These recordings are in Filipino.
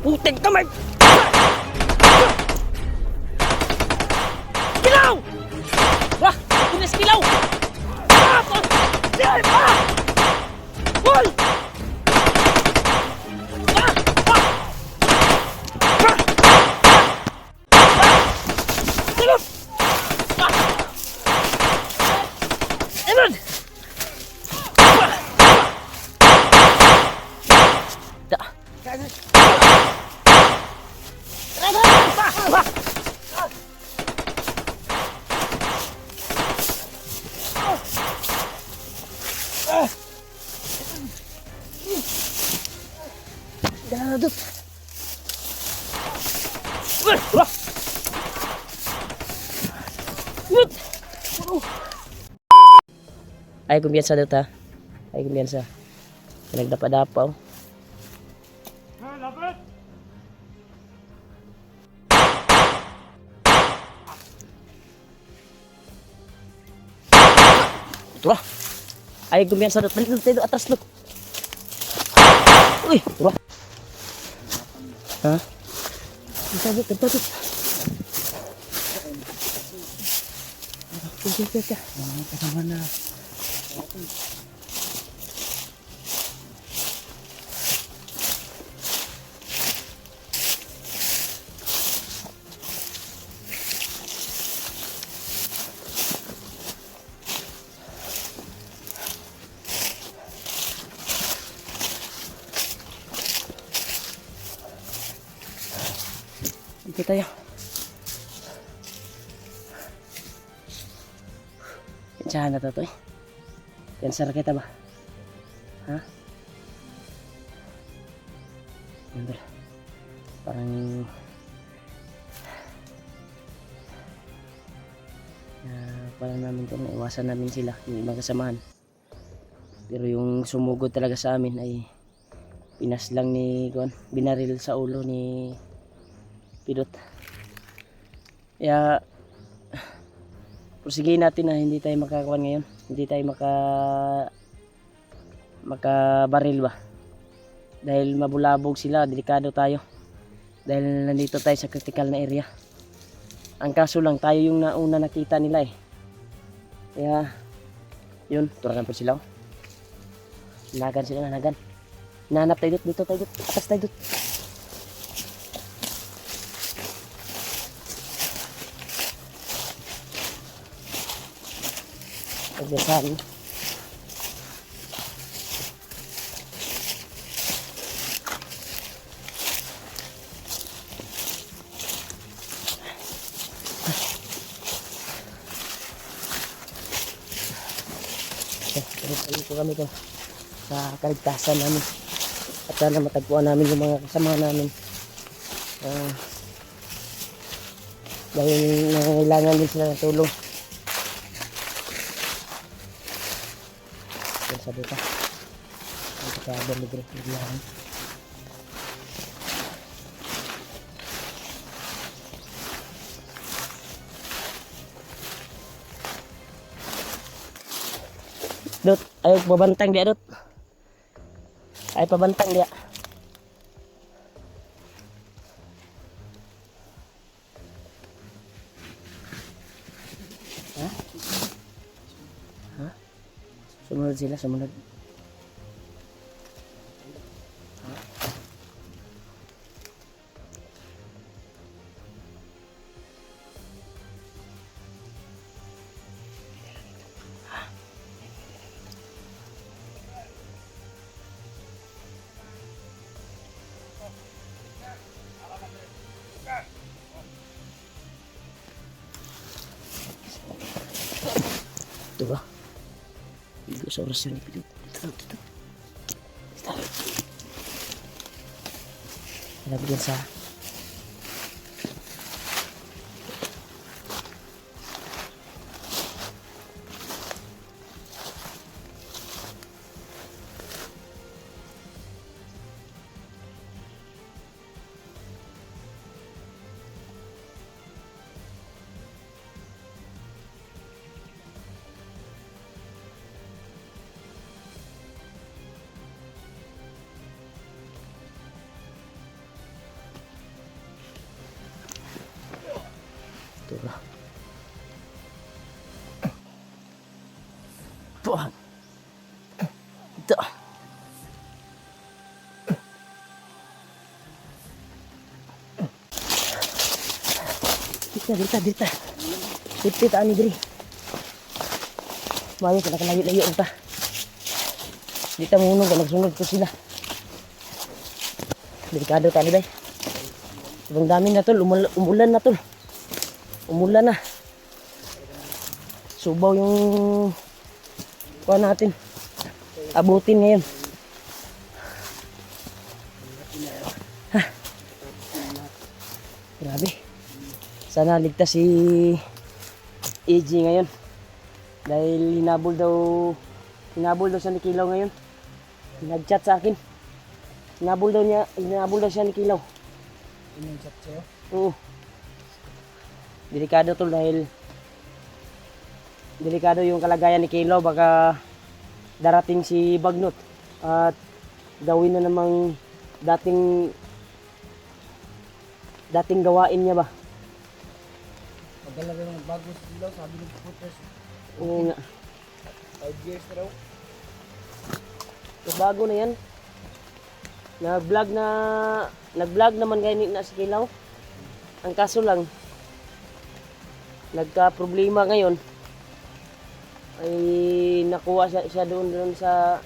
Puting kamay! Kilaw! Wah! Punis kilaw! Ah! Diyan! Ah! Hoy! Ah! Ah! Ah! Silot! Ah! Eman! Da! Dadot. Ay kumpiyansa dito ha. Ay kumpiyansa. Nagdapa-dapaw. Ito lah. Ay kumpiyansa dito. Balik dito atas lo. Uy, ito. Ha? Tabut. Kaya. Kasama na. Dito tayo. Pinsyahan na to eh. Pinsara kita ba? Ha? Yun parang parang namin ito, iwasan namin sila, yung ibang kasamahan. Pero yung sumugod talaga sa amin ay pinas lang ni Juan, binaril sa ulo ni Pidot. Kaya pusigin natin na hindi tayo makakakuan ngayon, hindi tayo makabaril ba, dahil mabulabog sila, delikado tayo dahil nandito tayo sa critical na area. Ang kaso lang tayo yung nauna nakita nila eh, kaya yun, turagan po sila. Nagan sila, nagan. Nanap tayo dito tayo, atas tayo dito. Pagdasan. Terus po kami ko sa kaligtasan namin. At sana matagpuan namin yung mga kasama namin. Dahil nangangailangan din sila ng tulong. Yan sabi ka. Ito ka libre. Biglaan. Dot, ayaw pabantang dia, Dot. Ay pabantang dia. Ha? Ha? Sumunod sila, sumunod. Ito ba? Hindi sa oras yun. Dito. Nalagyan sa Dita. Sipit ani diri. Mayo ka nakalayo-layo ta. Dita muno ka magsunod ko sila. Delikado tali bay. Ibang dami na tol, umulan na tol. Umulan na. Subaw yung kuha natin. Abutin ngayon. Grabe. Sana ligtas si AG ngayon. Dahil hinabol daw siya ni Kilaw ngayon. Nag-chat sa akin. Hinabol daw siya ni Kilaw. Nag-chat sa'yo? Oo. Delikado tol dahil delikado yung kalagayan ni Kilaw. Baka darating si Bagnot at gawin na namang dating gawain niya ba? Pagdala rin ng bago sila, sabi ng photos. Oo nga. 5 years na raw. So, bago na yan. Nag-vlog naman ganyan na si Kilaw. Ang kaso lang, nagka-problema ngayon ay nakuha siya doon sa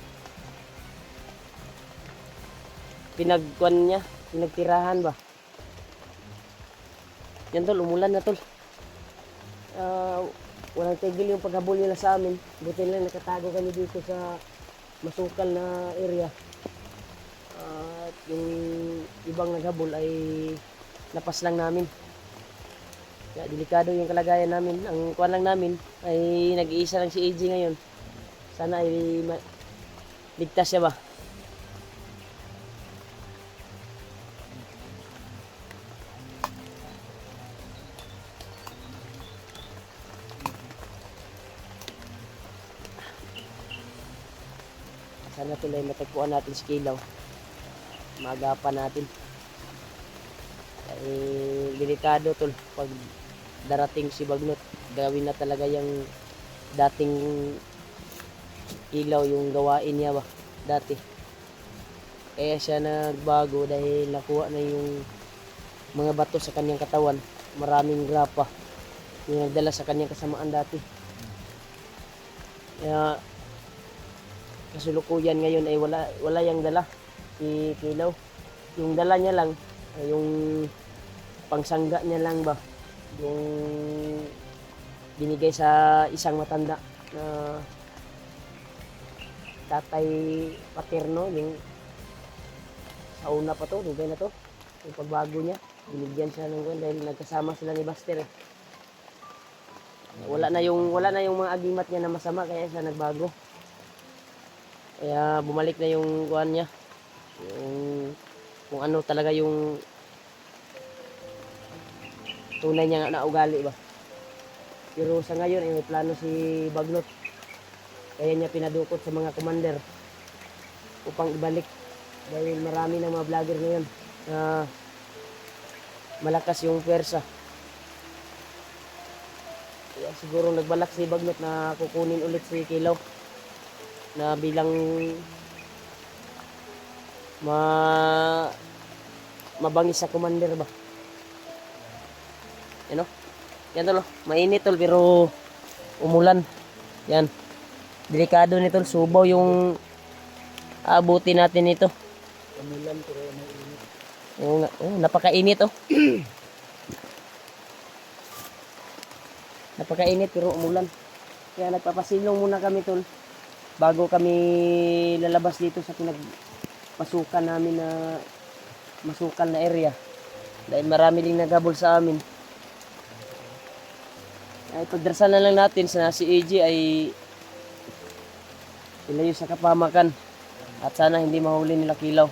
pinagtirahan ba. Yan tol, umulan na tol. Walang tigil yung paghabol nila sa amin. Buti lang nakatago kami dito sa masukal na area. At yung ibang naghabol ay napas lang namin. Kaya delikado yung kalagayan namin. Ang kuwan lang namin ay nag-iisa lang si AG ngayon. Sana ay ligtas siya ba. Sana tuloy matagpuan natin si Kilaw. Magapan natin. Delikado tol pag darating si Bagnot. Gawin na talaga yung dating Kilaw yung gawain niya ba dati. Kaya siya nagbago dahil nakuha na yung mga bato sa kanyang katawan. Maraming grapa yung nagdala sa kanyang kasamaan dati. Kaya kasulukuyan ngayon ay wala yang dala si Kilaw. Yung dala niya lang ay yung pangsangga niya lang ba, yung binigay sa isang matanda na tatay paterno, yung sa una pa to, dugay na to, yung pagbago niya binigyan siya ng dahil nagkasama sila ni Buster eh. Wala na yung mga agimat niya na masama kaya siya nagbago. Kaya bumalik na yung kuhan niya. Yung kung ano talaga yung tunay niya na ugali ba. Pero sa ngayon may plano si Bagnot. Kaya niya pinadukot sa mga commander upang ibalik. Dahil marami ng mga vlogger ngayon na malakas yung pwersa. Kaya siguro nagbalak si Bagnot na kukunin ulit si Kilaw na bilang mabangis sa commander ba. Yan o. Yan tol. Mainit tol pero umulan. Yan. Delikado nito. Subaw yung aabutin natin ito. Umulan pero may init. Oo nga. Oh, napakainit oh. Napakainit pero umulan. Kaya nagpapasilong muna kami tol. Bago kami lalabas dito sa pinagpasukan namin na masukal na area. Dahil marami ding naghabol sa amin. Ay pagdarasal na lang natin sa si AG ay ilayo sa kapamakan. At sana hindi mahuli nila Kilaw.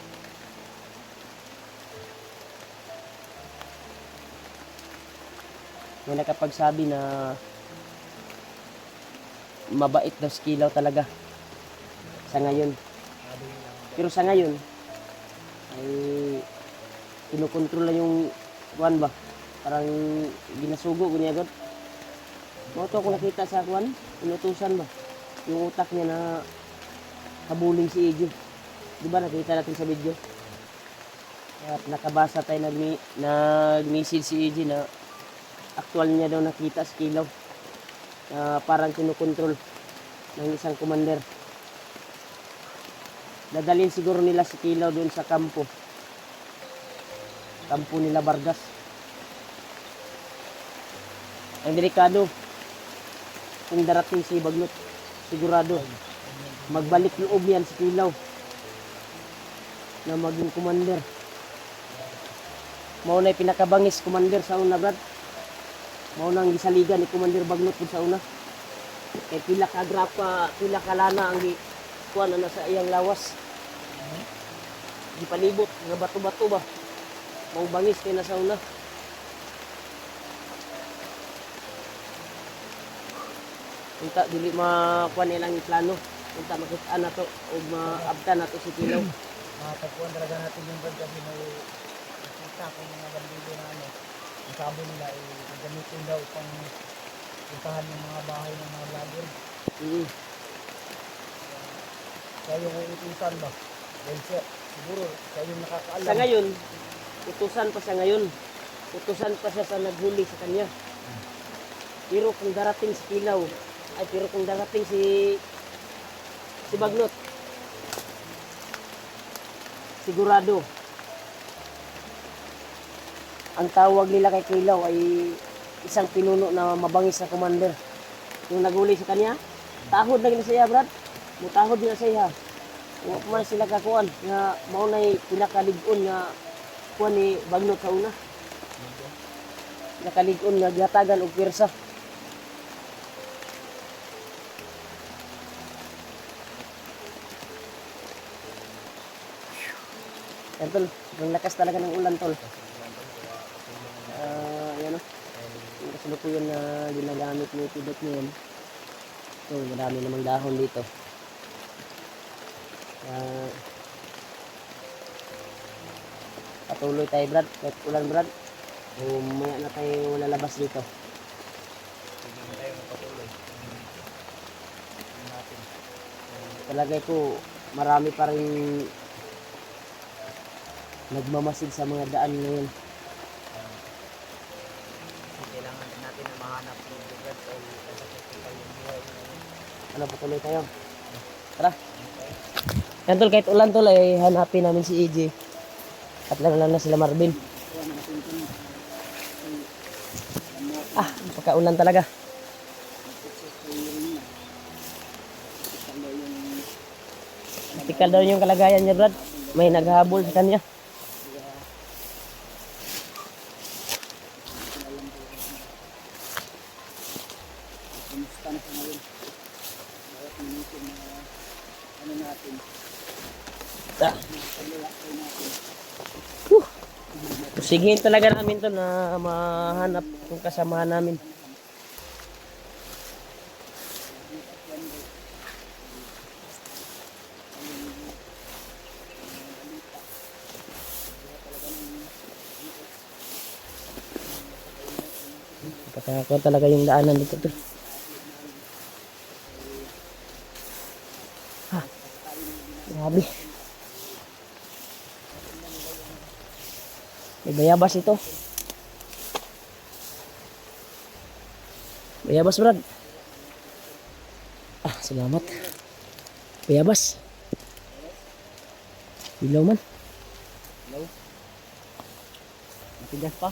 May nakapagsabi na mabait daw si Kilaw talaga. Sa ngayon. Pero sa ngayon ay kinukontrol na yung kuwan ba. Parang ginasugo gunya agad. Moto ako nakita sa kuwan, inutusan ba. Yung utak niya na habulin si AJ. Di ba nakita natin sa video? At nakabasa tayo nag-message si AJ na Actual niya daw nakita sa kilaw. Parang kinukontrol ng isang commander. Dadalhin siguro nila si kilaw doon sa kampo. Kampo nila Vargas. Ang delikado kung darating si Bagnot, sigurado magbalik loob yan si kilaw na maging commander. Mao na pinakabangis commander sa una, brad. Mao nang gisaligan ni Commander Bagnot sa una. Kay pila ka grapa, pila ka lana ang kuan na sa iyang lawas. Gipalibot nga bato-bato ba. Mao bangis kay na sa una. Unta dili makuan nilang plano. Unta makita na to o maabtan na to si kilaw. Matagpuan talaga natin yung brad kasi may nakita ko mga bandido na ano. Ang sabi nila ay gagamitin daw pang puntahan yung mga bahay ng mga vlogger. Kaya yung utusan ba? Dahil siya, siguro, siya yung nakakaalam. Sa ngayon, utusan pa siya ngayon. Utusan pa siya sa naghuli sa kanya. Pero kung darating si kilaw, pero kung darating si Bagnot, sigurado ang tawag nila kay kilaw ay isang pinuno na mabangis na commander. Yung naghuli sa kanya, tahod na gina siya, brad. Mutahod na siya. Wa pa man sila kakuan nga mao nay pinakalig-on nga kuan ni Bagnot sa una. Nakalig-on nga gihatagan og pwersa. Tol, ang lakas talaga ng ulan, tol. Yan o. Yung kasalukuyan na ginagamit ni Tidot ngayon. Ito, marami namang dahon dito. Patuloy tayo, brad. Kahit ulan, brad. Maya na tayo lalabas dito. Talaga po, marami pa rin nagmamasid sa mga daan ngayon. Kailangan din natin na mahanap yung brad o yung buhay. Ano, patuloy tayo. Tara. Yan, tol, kahit ulan, tol, ay hanapin namin si EJ. At lang na sila Marvin. Pagkaulan talaga. Tikal daw yung kalagayan niya, brad. May naghahabol sa kanya. Kumusta na sa ngayon? Bawat minuto na ano natin. Pusigin talaga namin to na mahanap yung kasamahan namin. Patakot talaga yung daanan dito to. Grabe. May bayabas ito. Bayabas, brad. Salamat. Bayabas. Ilaw man. Hello? Matigas pa?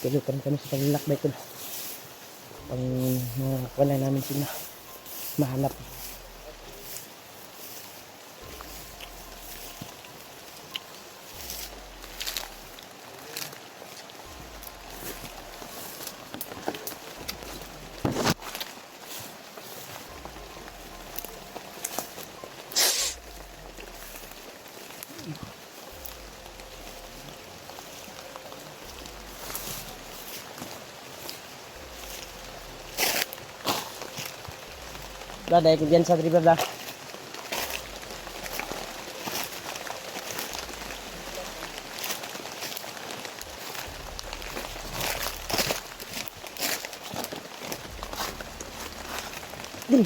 Tuloy pa rin kami sa paglalakbay ko. Pang wala namin sila mahanap. Bla, dahil ko dyan sa river bla. Dili.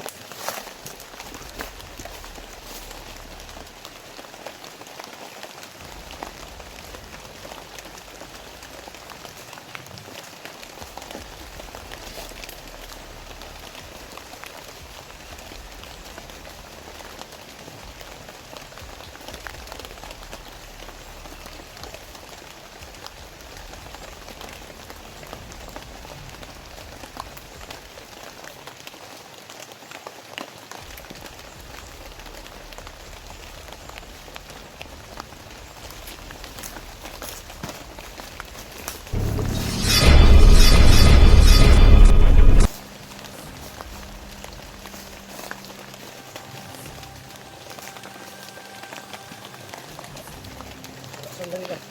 Sandali lang.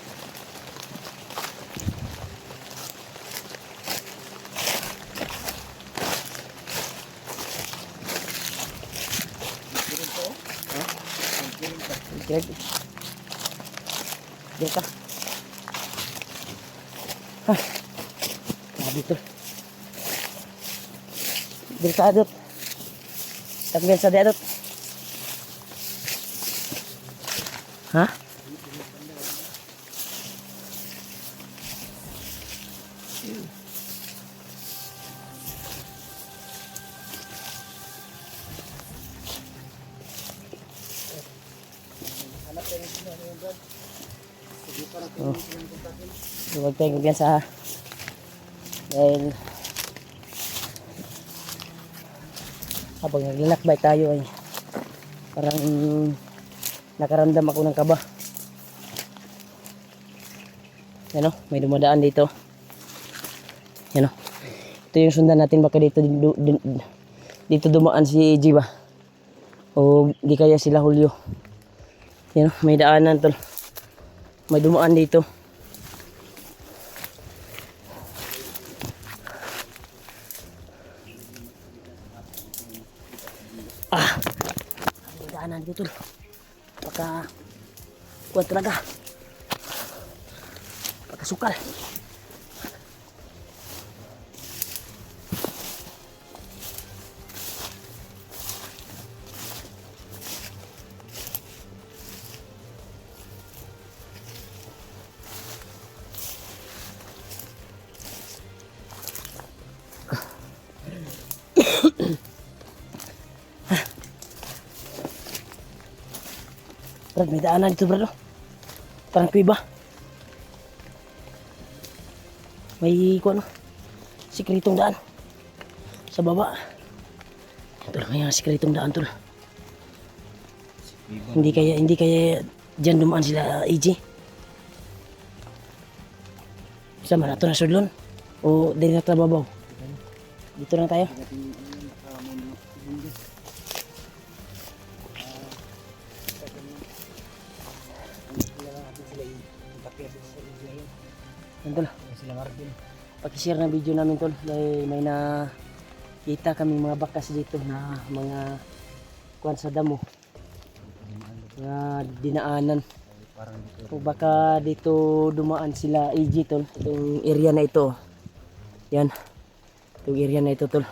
Greg. Dito ka. Ha. Grabe to. Delikado. Tagbihan sa diadot. Ha? Oh. Huwag tayong kumpiyansa ha. Dahil habang naglalakbay tayo ay parang nakaramdam ako ng kaba. Yan o, may dumadaan dito. Yan o. Ito yung sundan natin, baka dito dumaan si EG ba? O di kaya sila Julio. Yan o, may daanan tol. May dumaan dito. May daanan dito tol. Baka kuwan talaga. Baka sukal. Brad, may daanan dito brad. Parang kuiba. May kuano. Sikretong daan. Sa baba. Ito may sikretong daan tol. Hindi kaya diyan dumaan sila EG. Sama na ito na sudlon. O dili na trababaw. Dito lang tayo. Yan tol. Pakishare na video namin tol. Dahil may nakita kaming mga bakas dito na mga kuwan sa damo. Na dinaanan. O baka dito dumaan sila EG tol. Itong area na ito. Yan. Itong area na ito tol.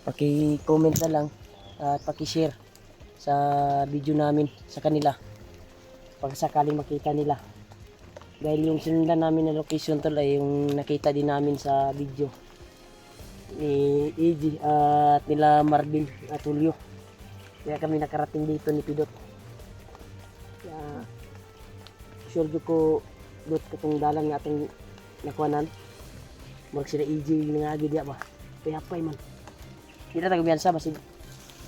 Paki-comment na lang at paki-share sa video namin sa kanila. Pag sakaling makita nila. Dahil yung sinundan namin na location tol ay yung nakita din namin sa video ni EG at nila Marvin at Julio. Kaya kami nakarating dito ni Pidot. Kaya sure ko dot katong dalang nga atong nakuanan. Mag sila EG nga agi diya ba. Kaya pay man. Kita taga biyansa basig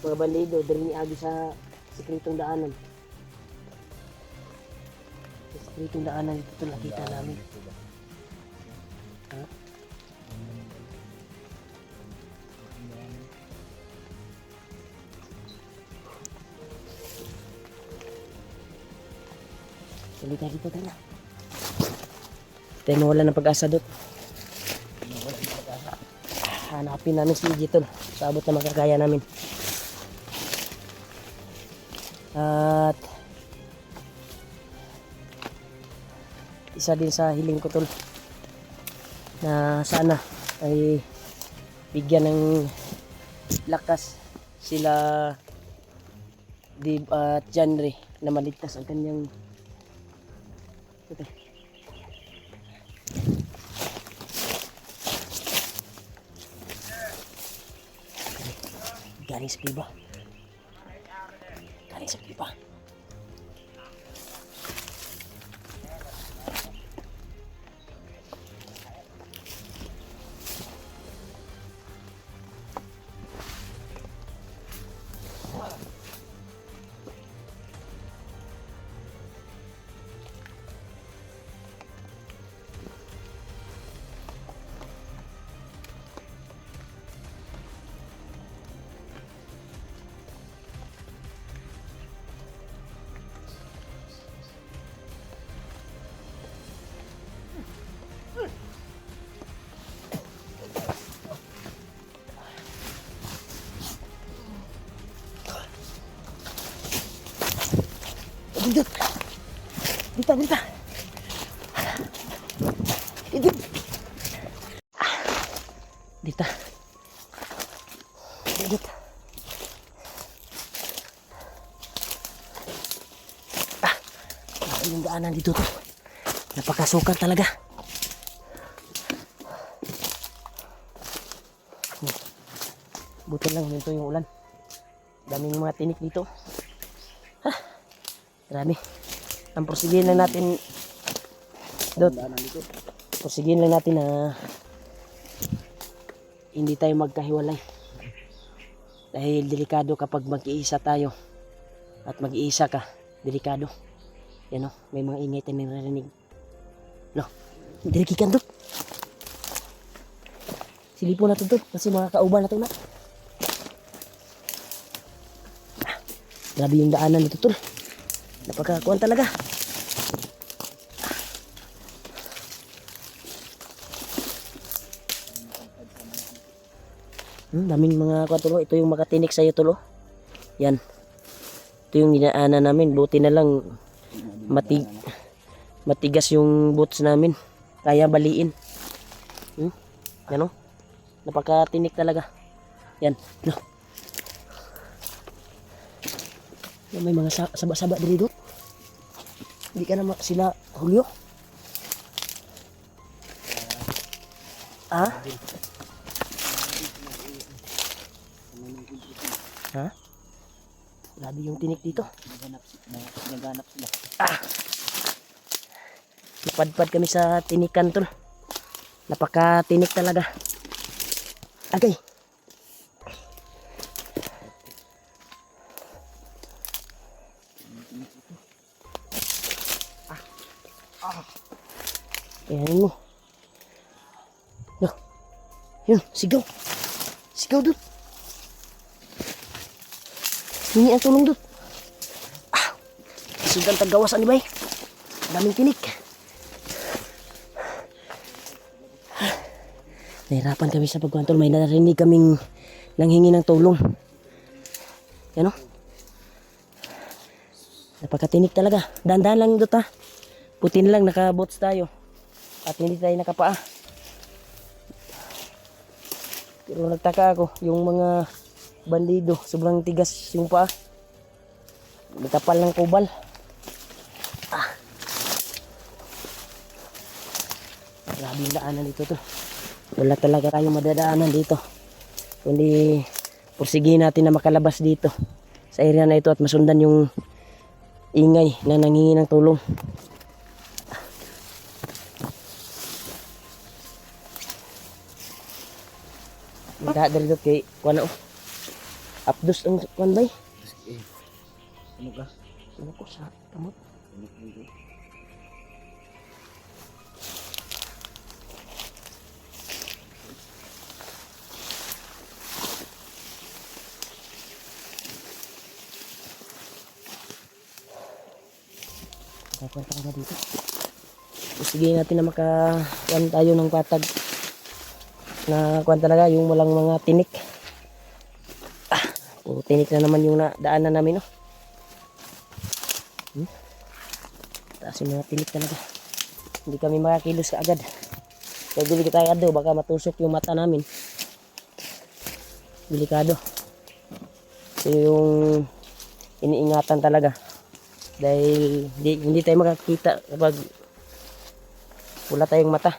mga bandido diri ni agi sa sikretong daanan. Sikretong daanan ito nakita namin. Ha? Tuloy tayo dito tayo. Tayo mawala ng pag-asa dot. Hanapin namin si EJ tol. Sa abot na makakaya namin. At isa din sa hiling ko tol na sana ay bigyan ng lakas sila Dib at Janre na maligtas ang kanyang galing sa kliba. Galing sa kliba. Dito. Dito, dito. Dito. Dito. Dito. Yung daanan dito to. Napakasukal talaga. Buti lang dito yung ulan. Daming mga tinik dito. Grabe. Ang porsigihin lang natin Dot. Porsigihin lang natin na hindi tayo magkahiwalay. Dahil delikado kapag mag-iisa tayo. At mag-iisa ka, delikado. Yan o, may mga ingay tayo narinig. No, dilikikan Dot. Silipo na ito Dot, kasi mga kauban na ito na. Grabe yung daanan dito Tol. Napakakuan talaga. Daming mga kuan Tol. Ito yung makatinik sa'yo Tol. Yan. Ito yung dinaanan namin. Buti na lang matigas yung boots namin. Kaya baliin. Yan o. Napakatinik talaga. Yan. No. May mga saba-saba dito. Hindi ka na sila Julio? Ha? Ha? Grabe yung tinik dito. Naganap sila. Ipadpad kami sa tinikan Tol. Napakatinik talaga. Okay. Ayan mo. No. Yun, sigaw. Sigaw Dut. Hingi ang tulong Dut. Sudan tagawasan ni Bay. Daming tinik. Nahirapan kami sa pagkuhan Tol. May narinig kaming nanghingi ng tulong. Yan o. Napakatinik talaga. Dahan-dahan lang Dut ha. Puti na lang naka-boots tayo. At hindi tayo nakapaa. Pero nagtaka ako, yung mga bandido, sobrang tigas yung paa. Nagkapal ng kubal. Grabe yung daanan dito to. Wala talaga tayong madadaanan dito. Kundi porsigihin natin na makalabas dito sa area na ito at masundan yung ingay na nanghingi ng tulong. Magkakadali dito kay kuwan o. Apdos ang kuwan bay. Ano ka? Ano ko sa kamot? Kakuan talaga dito. Sige natin na makakuan tayo ng patag. na kuan talaga yung walang mga tinik. Puro tinik na naman yung daanan namin, no? Taas yung mga tinik talaga. Hindi kami makakilos kaagad. Kaya delikado, baka matusok yung mata namin. Delikado. So yung iniingatan talaga. Dahil hindi tayo makakita kapag wala tayong mata.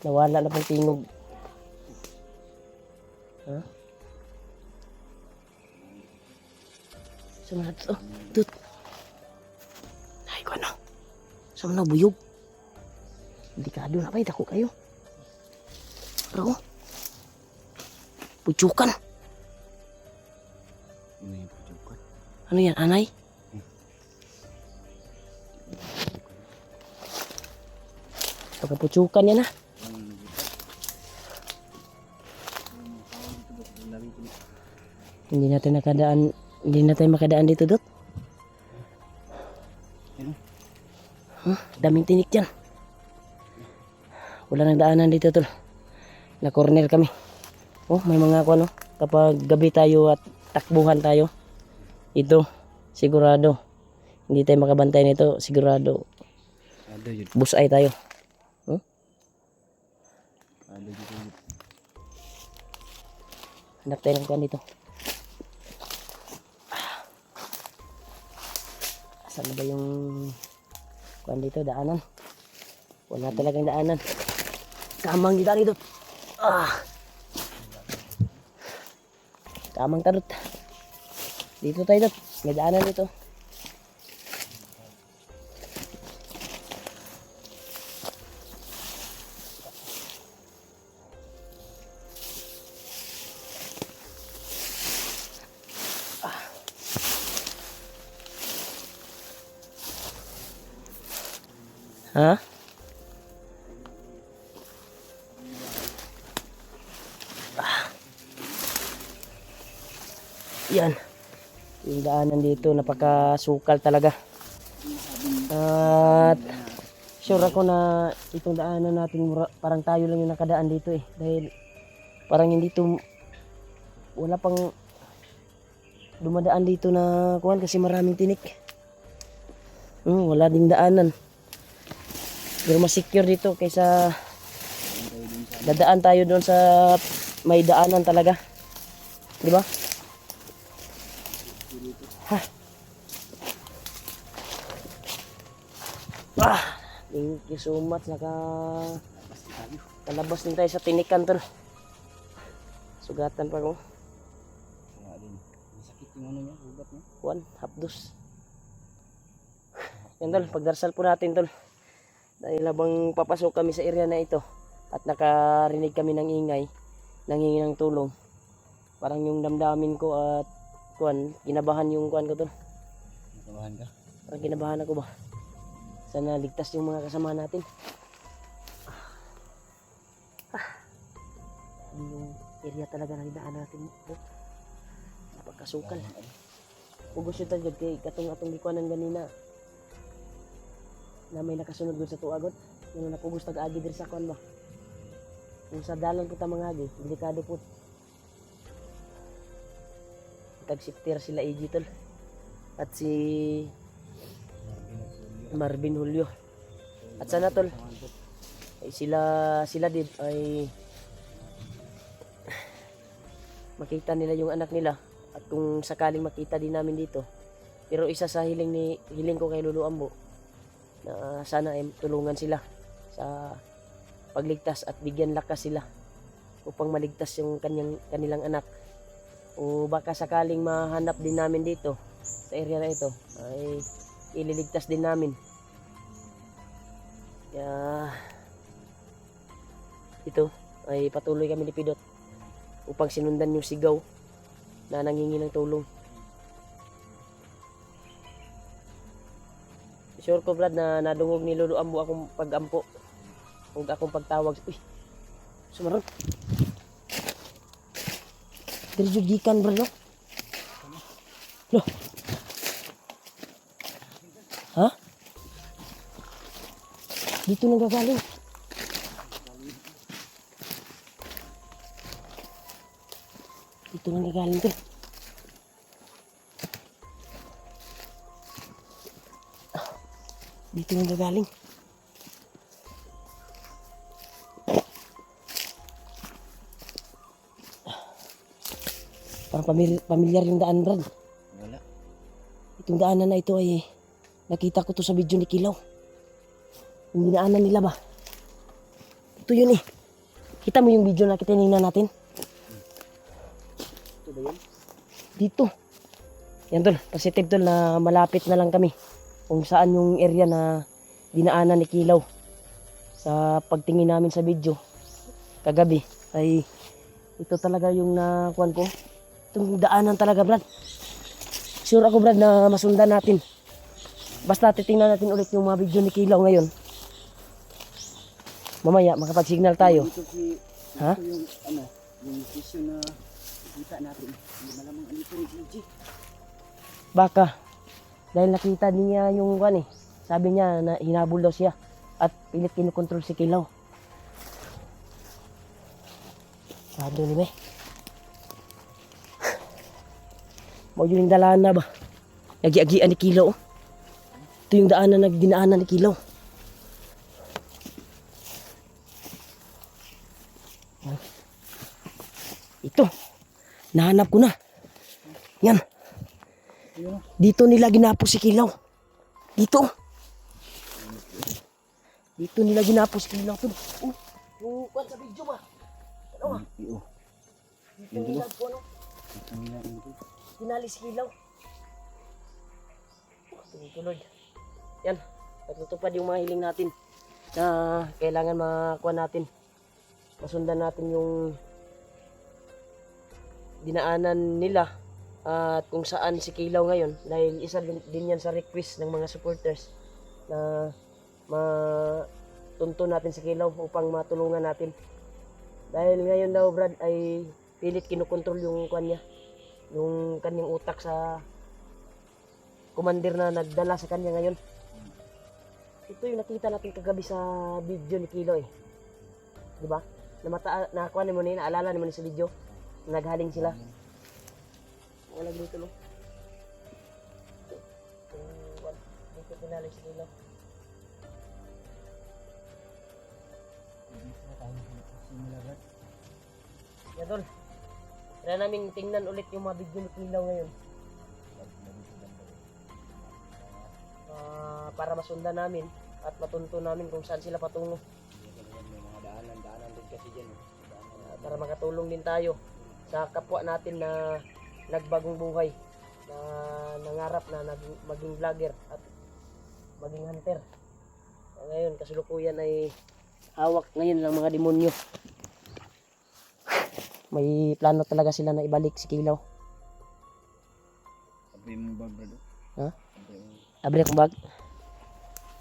Nawala na pong tingog. Ha? Sama na ito. Tut. Ay, ko ano? Sama na buyog. Delikado na ba? Dako kayo. Pero, pucukan. Ano yan, anay? Pagkapucukan yan, ha? Hindi natin makadaan dito, Dot. Daming tinik dyan. Wala nang daanan dito, tol. Na corner kami. Oh, may mga ano, kapag gabi tayo at takbuhan tayo, ito, sigurado. Hindi tayo makabantay nito, sigurado. Busay tayo. Hanap tayo ng kuhan dito. Saan na ba yung kuhan dito, daanan? Wala talagang daanan. Kamang dito dito. Kamang tarot. Dito tayo, Dot. May daanan dito. Ha? Yan. Yung daanan dito, napakasukal talaga. At sure ako na itong daanan natin, parang tayo lang yung nakadaan dito eh. Dahil parang hindi to, wala pang dumadaan dito na kuhan kasi maraming tinik. Wala ding daanan. Pero mas secure dito kaysa dadaan tayo doon sa may daanan talaga. Di ba? Ha. Thank you so much. Kalabas din tayo sa tinikan, tol. Sugatan pa ko. Masakit yung ano niya, ugat niya. Kuan, hapdos. Yan, tol. Pagdarsal po natin, tol. Dahil habang papasok kami sa area na ito at nakarinig kami ng ingay, nangingi ng tulong, parang yung damdamin ko at kuan, kinabahan yung kuan ko, tol. Kinabahan ka? Parang kinabahan ako ba? Sana ligtas yung mga kasama natin. Yung area talaga na idaan natin, Dot. Napagkasukal. Kung gusto tayo kay katong likuanan ganina na may nakasunod gud sa tuagot, yung napugos tag-agi diri sa kuan ba. Kung sa dalan po ta mga agi, delikado po. Tag-sifter sila AG, tol. At si Marvin Julio. At sana, tol, ay sila din ay makita nila yung anak nila. At kung sakaling makita din namin dito, pero isa sa hiling ko kay Lolo Ambo na sana ay tulungan sila sa pagligtas at bigyan lakas sila upang maligtas yung kanilang anak. O baka sakaling mahanap din namin dito sa area na ito ay ililigtas din namin. Kaya ito ay patuloy kami ni Pidot upang sinundan yung sigaw na nanghingi ng tulong. Sure ko, Brad, na nadungog ni Lolo Ambo akong pag-ampo. Huwag akong pagtawag. Uy, sumaron. Diretso gikan, Brad, no? Lo. Ha? Dito nang gagaling. Dito nang gagaling tol. Dito nang gagaling. Parang pamilyar yung daan, Brad. Wala. Itong daanan na ito ay nakita ko to sa video ni Kilaw. Yung dinaanan nila ba? Ito yun eh. Kita mo yung video na tinignan natin? Ito ba yun? Dito. Yan tol, positive tol na malapit na lang kami. Kung saan yung area na dinaanan ni Kilaw. Sa pagtingin namin sa video kagabi ay ito talaga yung nakuhan ko. Itong daanan talaga, Brad. Sure ako, Brad, na masundan natin. Basta titingnan natin ulit yung mga video ni Kilaw ngayon. Mamaya, makapag-signal tayo. Ito si... Ha? Ito yung ano, yung issue na nakita natin. Hindi malamang alito ni PG. Baka, dahil nakita niya yung kwan eh. Sabi niya na hinabol daw siya. At pilit kinukontrol si Kilaw. Sado ni May. Mau yung dalaan na ba? Nagi-agian ni Kilaw. Oh. Ito yung daanan na dinaanan ni Kilaw. Ito. Nahanap ko na. Yan. Dito nila ginapos si Kilaw. Dito. Dito nila ginapos si Kilaw. Oh, yung kwan sa video ba? Ano ba? Oo. Dito nila po ano? Ito nila ito. Tinalis Kilaw. Thank you Lord. Yan. Natutupad yung mga hiling natin na kailangan makuha natin. Masundan natin yung dinaanan nila at kung saan si Kilaw ngayon. Dahil isa din yan sa request ng mga supporters na matunto natin si Kilaw upang matulungan natin. Dahil ngayon daw Brad ay pilit kinukontrol yung kwan niya. Yung kanyang utak sa commander na nagdala sa kanya ngayon. Ito yung nakita natin kagabi sa video ni Kilaw eh. Di ba? Nakuha ni mo na naalala ni mo sa video. Naghaling sila. Wala dito lo. Dito pinali si Kilaw. Yan tol. Kaya namin tingnan ulit yung mga video ni Kilaw ngayon. Para masundan namin at matunto namin kung saan sila patungo. May mga daanan din kasi dyan. Para makatulong din tayo sa kapwa natin na nagbagong buhay, na nangarap na maging vlogger at maging hunter. Ngayon kasulukuyan ay hawak ngayon ng mga demonyo. May plano talaga sila na ibalik si Kilaw. Sabi mo bag, brado? Ha? Abri akong bag.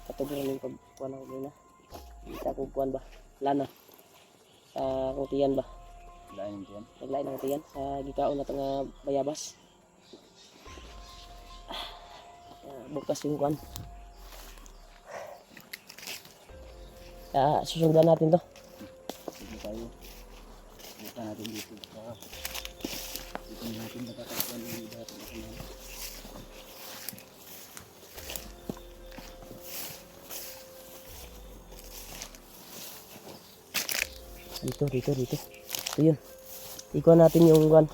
Katugro na yung pagkuhan ako muna. Kita akong kuhan ba? Lana. Sa kutiyan ba? Lain dyan. Naglain ang kutiyan. Sa gikaon na ito nga bayabas. Bukas yung kuhan. Susundan natin to. Sige tayo. Buka natin dito. Dito natin nakakasuan yung dati. Dito. Ito yun. Ikuha natin yung one.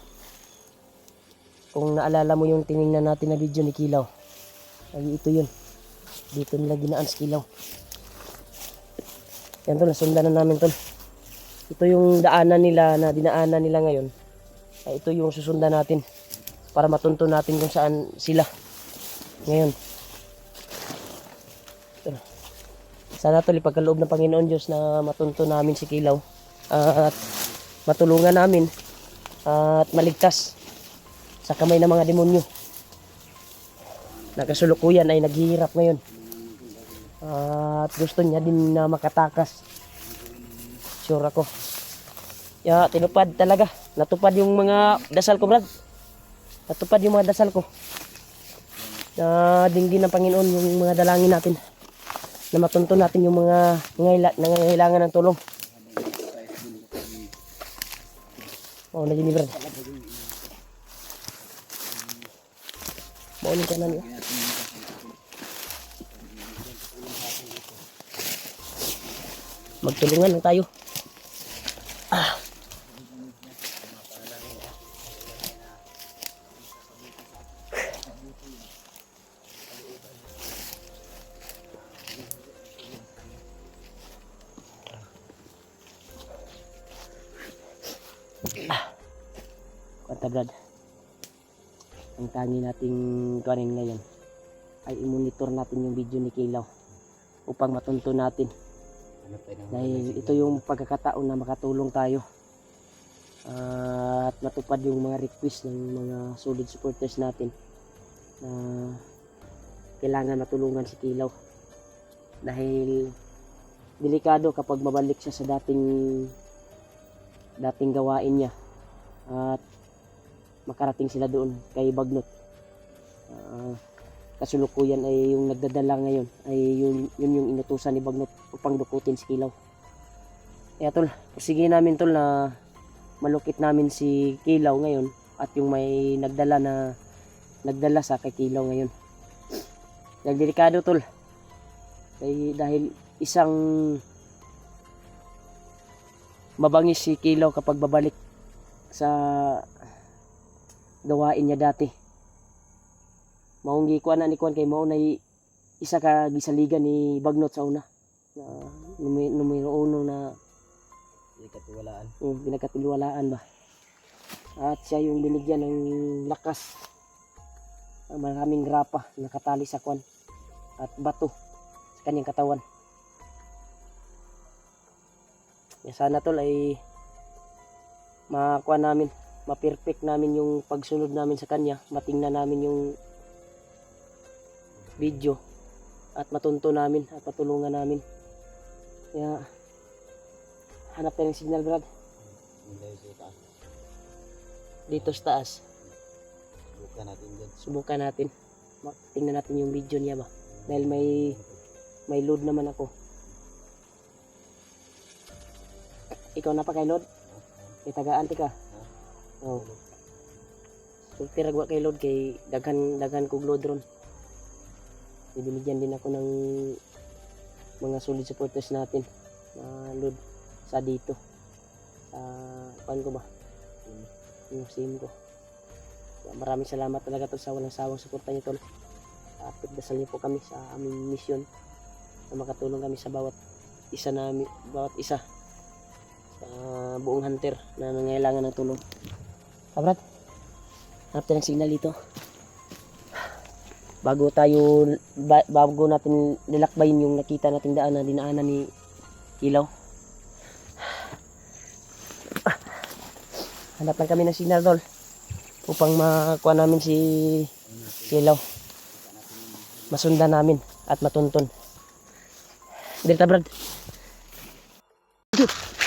Kung naalala mo yung tinignan natin na video ni Kilaw. Ay ito yun. Dito nila ginaan si Kilaw. Yan tol, nasundan na namin tol. Ito yung daanan nila na dinaanan nila ngayon. Ay ito yung susundan natin. Para matunto natin kung saan sila. Ngayon. Ito. Sana tol, ipagkaloob ng Panginoon Diyos na matunto namin si Kilaw. At matulungan namin at maligtas sa kamay ng mga demonyo. Nakasulukuyan ay naghihirap ngayon. At gusto niya din na makatakas. Sure ako. Tinupad talaga. Natupad yung mga dasal ko, Brad. Natupad yung mga dasal ko. Na dinggin ng Panginoon yung mga dalangin natin. na matunto natin yung mga nangangailangan ng tulong. Oh, lagi ni Brad. Maunin ka na niyo. Magtulungan lang tayo. Kwanta Brad, ang tangi nating kanin ngayon ay i-monitor natin yung video ni Kilaw upang matunto natin, dahil ito yung pagkakataon na makatulong tayo at matupad yung mga request ng mga solid supporters natin na kailangan matulungan si Kilaw, dahil delikado kapag mabalik siya sa dating gawain niya at makarating sila doon kay Bagnot. Kasulukuyan ay yung nagdadala ngayon ay yun yung inutusan ni Bagnot upang dukutin si Kilaw. Kaya tol, sige namin tol na malukit namin si Kilaw ngayon at yung may nagdala sa kay Kilaw ngayon. Nagdelikado tol. Dahil isang mabangis si Kilaw kapag babalik sa gawain niya dati. Maunggi ko na ni Kwan kay mao na isa ka gisaligan ni Bagnot sa una. Na numero 1 na pinagkatiwalaan ba. At siya yung binigyan ng lakas. Ang maraming grapa nakatali sa Kwan at bato sa kanyang katawan. Ya sana tol ay makuha namin, ma-perfect namin yung pagsunod namin sa kanya, matingnan namin yung video at matunto namin at patulungan namin. Kaya hanap tayo ng signal Brad dito sa taas. Subukan natin tingnan natin yung video niya ba, dahil may load naman ako. Ikaw na pa kay load? May tagaan ti ka? Oo. So tiragwa kay load kay daghan kog load ron. Binigyan din ako ng mga solid supporters natin na load sa dito. Paano ko ba? Yung sim ko. Maraming salamat talaga tol sa walang sawang suporta niyo tol. At pagdasal niyo po kami sa aming mission na makatulong kami sa bawat isa sa buong hunter na nangailangan ng tulong. Brad, hanap tayo ng signal dito. Bago natin nilakbayin yung nakita nating dinaanan ni Kilaw. Hanap lang kami ng signal tol upang makuha namin si Kilaw. Masundan namin at matunton. Delta Brad.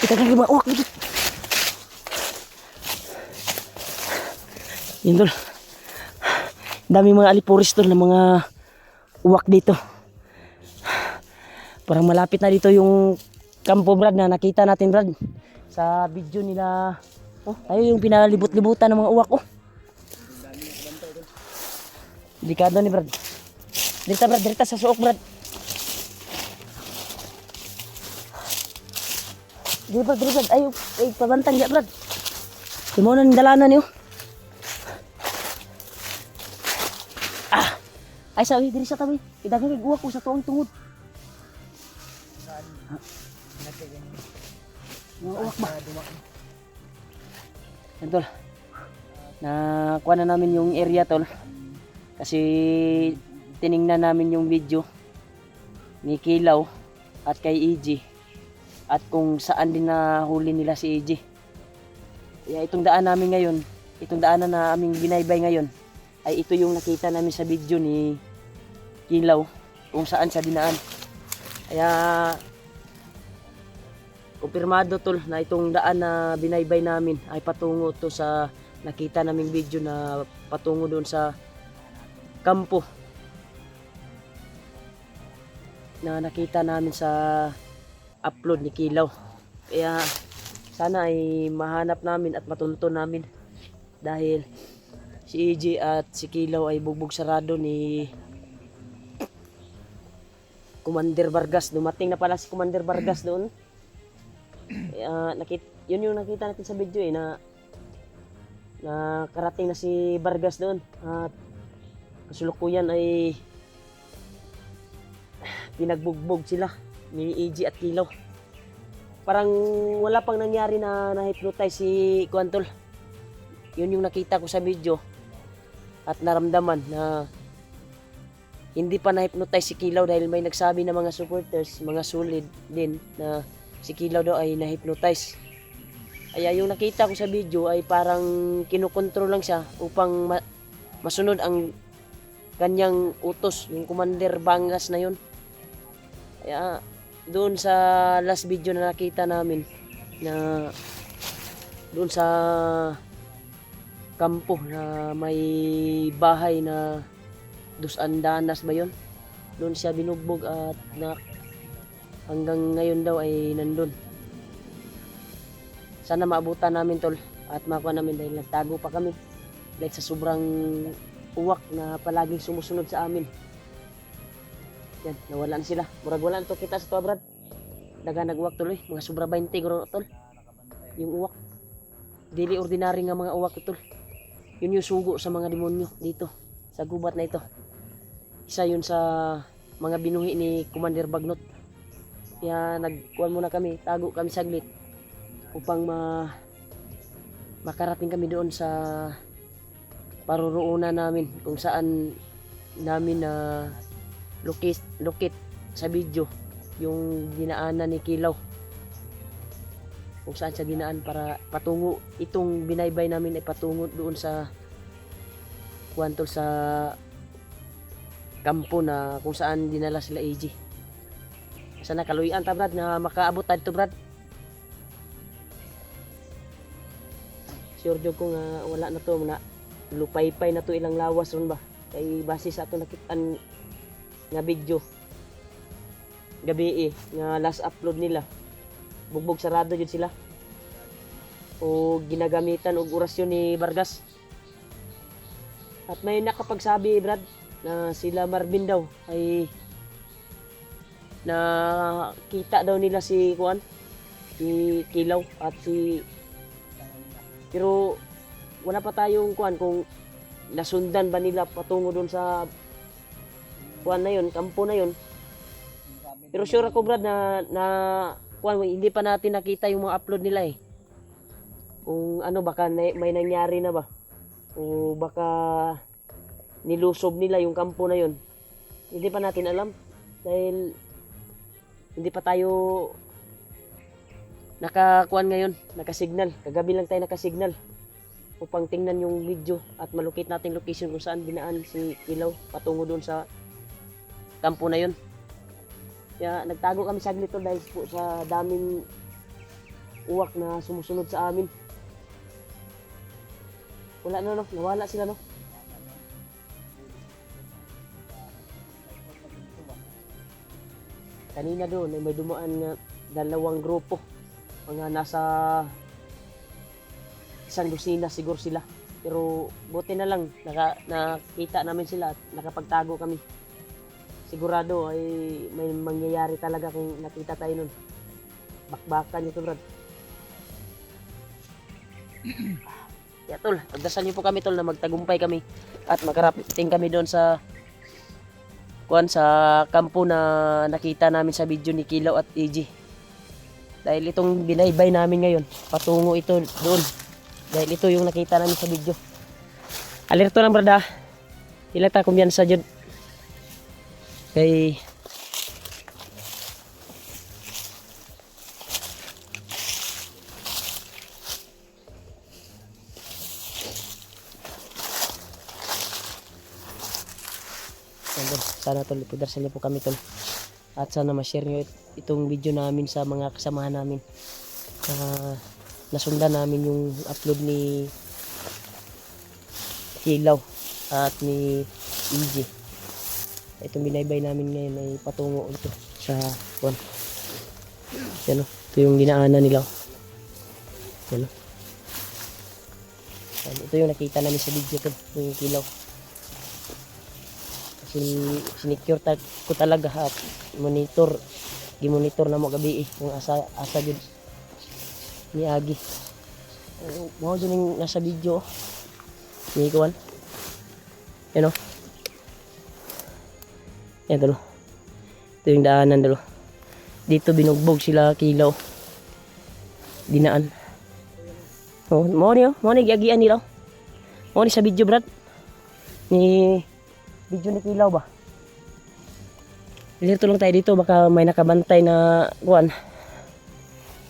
Kita kaki mga uwak dito. Yun tol. Dami mga alipuris tol na mga uwak dito. Parang malapit na dito yung kampo Brad na nakita natin Brad sa video nila. Oh, tayo yung pinalibot-libutan ng mga uwak oh. Delikado ni Brad. Dirita Brad, dirita sa suok Brad. Di Brad, ay pabantang ya Brad. Di mo na nindalanan niyo. Ay sabi, diri sa tabi. Idagang iguwa ko sa tuwang tungod. Uwak ba? Yan tol. Nakuha na namin yung area tol. Kasi tiningnan namin yung video ni Kilaw at kay EG. At kung saan din nahuli nila si EG. Kaya itong daan namin ngayon, itong daanan na aming binaybay ngayon, ay ito yung nakita namin sa video ni Kilaw kung saan siya dinaan. Kaya kumpirmado tol na itong daan na binaybay namin ay patungo to sa nakita naming video na patungo doon sa kampo na nakita namin sa upload ni Kilaw. Kaya sana ay mahanap namin at matulto namin dahil si EJ at si Kilaw ay bugbog sarado ni Commander Vargas. Dumating na pala si Commander Vargas doon. Yun yung nakita natin sa video na karating na si Vargas doon at kasulukuyan ay pinagbugbog sila ni EJ at Kilaw. Parang wala pang nangyari na na-hypnotize si Kuantol. Yun yung nakita ko sa video at naramdaman na hindi pa na-hypnotize si Kilaw dahil may nagsabi na mga supporters, mga solid din na si Kilaw daw ay na-hypnotize. Kaya yung nakita ko sa video ay parang kinukontrol lang siya upang masunod ang kanyang utos, yung Commander Vargas na yun. Kaya doon sa last video na nakita namin na doon sa kampo na may bahay na Dos Andanas ba yun? Doon siya binugbog at hanggang ngayon daw ay nandun. Sana maabutan namin tol at makuha namin dahil nagtago pa kami dahil sa sobrang uwak na palaging sumusunod sa amin. Yan, nawala na sila. Murag wala na to kita sa to, Brad. Daga nag-uwak tuloy, mga sobra 20 guro tol. Yung uwak. Dili ordinary nga mga uwak tol. Yun yung sugo sa mga demonyo dito sa gubat na ito. Isa yun sa mga binuhi ni Commander Bagnot. Kaya nagkuhan muna kami, tago kami saglit upang makarating kami doon sa paruroonan namin kung saan namin lokit sa video yung dinaanan ni Kilaw, kung saan siya dinaan para patungo itong binaybay namin ay patungo doon sa Kuantol sa kampo na kung saan dinala sila AG. Sana kaluyan ta Brad na makaabot tayo to Brad. Sure jud ko nga wala na to na lupay-pay na to ilang lawas ron ba. Kay base sa ato nakitaan nga video gabi nga last upload nila. Bugbog sarado jud sila. O ginagamitan og orasyon ni Vargas. At may nakapagsabi Brad na sila Marvin daw ay nakita daw nila si si Kilaw at pero wala pa tayong kung nasundan ba nila patungo doon sa na yun, kampo na yun. Pero sure ako Brad na hindi pa natin nakita yung mga upload nila kung baka may nangyari na ba o baka nilusob nila yung kampo na yun. Hindi pa natin alam dahil hindi pa tayo ngayon, nakasignal. Kagabi lang tayo nakasignal upang tingnan yung video at malukit natin location kung saan dinaan si Kilaw patungo doon sa kampo na yun. Kaya nagtago kami saglit to dahil po sa daming uwak na sumusunod sa amin. Wala na nawala sila Kanina doon may dumaan nga dalawang grupo. Mga nasa 100 siguro sila. Pero buti na lang nakita namin sila at nakapagtago kami. Sigurado ay may mangyayari talaga kung nakita tayo nun. Bakbakan nyo to Brad. Kaya tol, pagdasal niyo po kami tol na magtagumpay kami at makarating kami doon sa kampo na nakita namin sa video ni Kilaw at EG. Dahil itong binaybay namin ngayon, patungo ito doon. Dahil ito yung nakita namin sa video. Alerto lang brada. Ilata kumbiyansa jud. Kay sana tol, ipudarsan niyo po kami tol. At sana ma-share niyo itong video namin sa mga kasamahan namin. Nasundan namin yung upload ni Kilaw at ni EG. Itong binaybay namin ngayon ay patungo ito sa kuwan. Yan o. Ito yung dinaanan nila. Yan o. Ito yung nakita namin sa video to. Yung kilaw. Kasi sinicure ko talaga at monitor. Gimonitor na mo gabi kung asa yun. Ni Agi. Mga dyan yung nasa video. Ni kuwan. Yan o. Yan dalo. Ito yung daanan dalo. Dito binugbog sila kilaw. Dinaan. Oh, mo ni giagian nila. Mo ni sa video brad. Ni video ni kilaw ba? Dito lang tayo dito baka may nakabantay na kuan.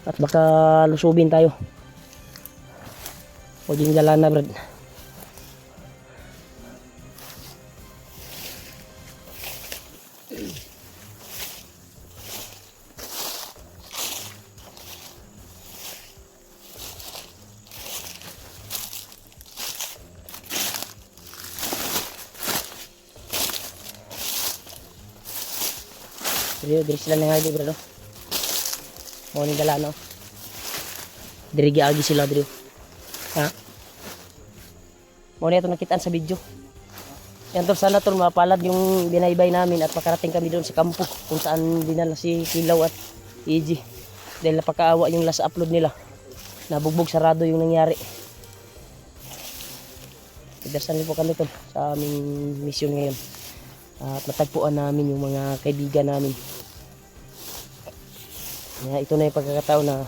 At baka lusubin tayo. O din dala na brad. Diri sila nangyari bro. Mo ni dala no. Diri giagi sila diri. Ha? Mo ni atong nakitaan sa video. Yan tol, sana tol mapalad yung binaybay namin at makarating kami doon sa kampo kung saan dinala si Kilaw at EG. Dahil napakaawa yung last upload nila. Nabugbog sarado yung nangyari. Idasan po kami tol sa aming mission ngayon. At matagpuan namin yung mga kaibigan namin. Ito na yung pagkakataon na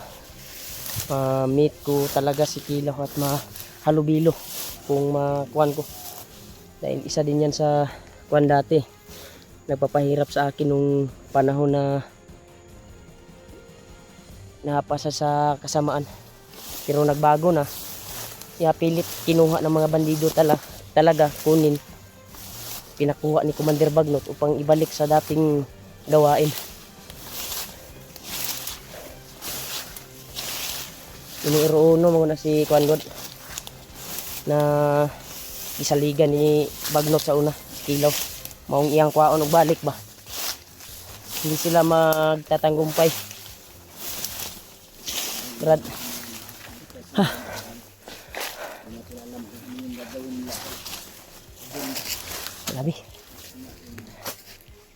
meet ko talaga si Kilaw at mahalubilo kung makuhan ko. Dahil isa din yan sa kuhan dati. Nagpapahirap sa akin nung panahon na napasa sa kasamaan. Pero nagbago na. Kaya pilit kinuha ng mga bandido talaga kunin. Pinakuha ni Commander Bagnot upang ibalik sa dating gawain. Iniiruuno mo na si Kuan God na isaligan ni Bagnot sa una, Kilaw. Maong iyang kwaon og balik ba. Hindi sila magtatanggumpay. Brad. Ha. Grabe.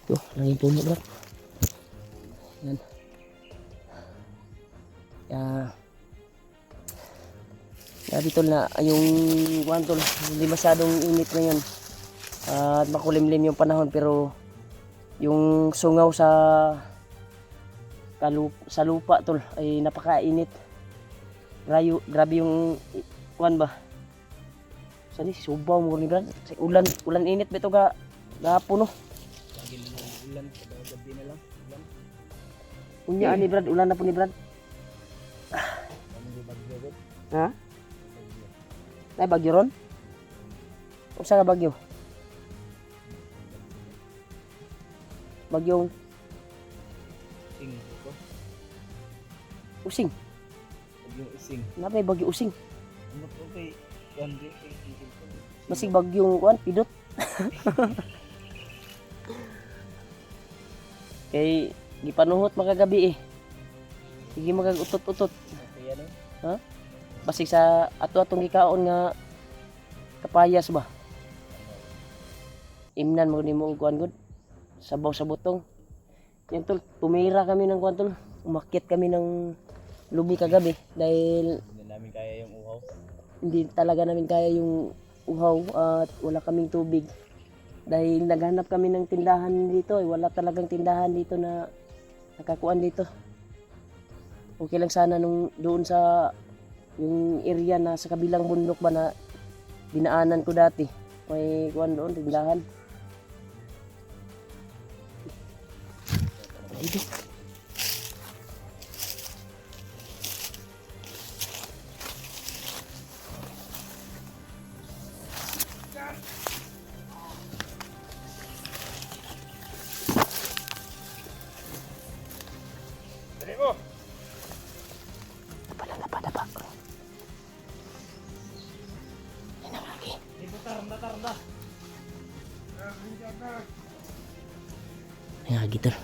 Ito, nanging puno bro. Yan. Dito na yung wantol, hindi masyadong init ngayon at makulimlim yung panahon, pero yung sungaw sa lupa tol ay napakainit. Grabe yung kuan ba sani si Subaw mo ni brad, ulan init beto ga gahapon no. Lagi na ulan, gabi na lang ulan. Unya ani brad, ulan na po ni brad. Ha? Ay bagyo ron? O sa bagyo? Bagyong Using ko. Using? Bagyong using. Napay bagyo using? Ano po kay Kuan di kay Masig bagyong kuan pidot. Kay gipanuhot makagabi eh. Sige magagutot-utot. Kaya no? Ha? Basig sa ato-atong gikaon nga kapayas ba. Imnan mo ni mo kuan gud. Sabaw sa butong. Yan tol, tumira kami ng kuan tol. Umakyat kami ng lubi kagabi dahil hindi namin kaya yung uhaw. Hindi talaga namin kaya yung uhaw at wala kaming tubig. Dahil naghanap kami ng tindahan dito, wala talagang tindahan dito na nakakuan dito. Okay lang sana nung doon sa yung area na sa kabilang bundok ba na dinaanan ko dati. May kuan doon, tindahan. Dito. Dali mo. Dapa. Yan ang lagi. Tarda. Yan lagi tol.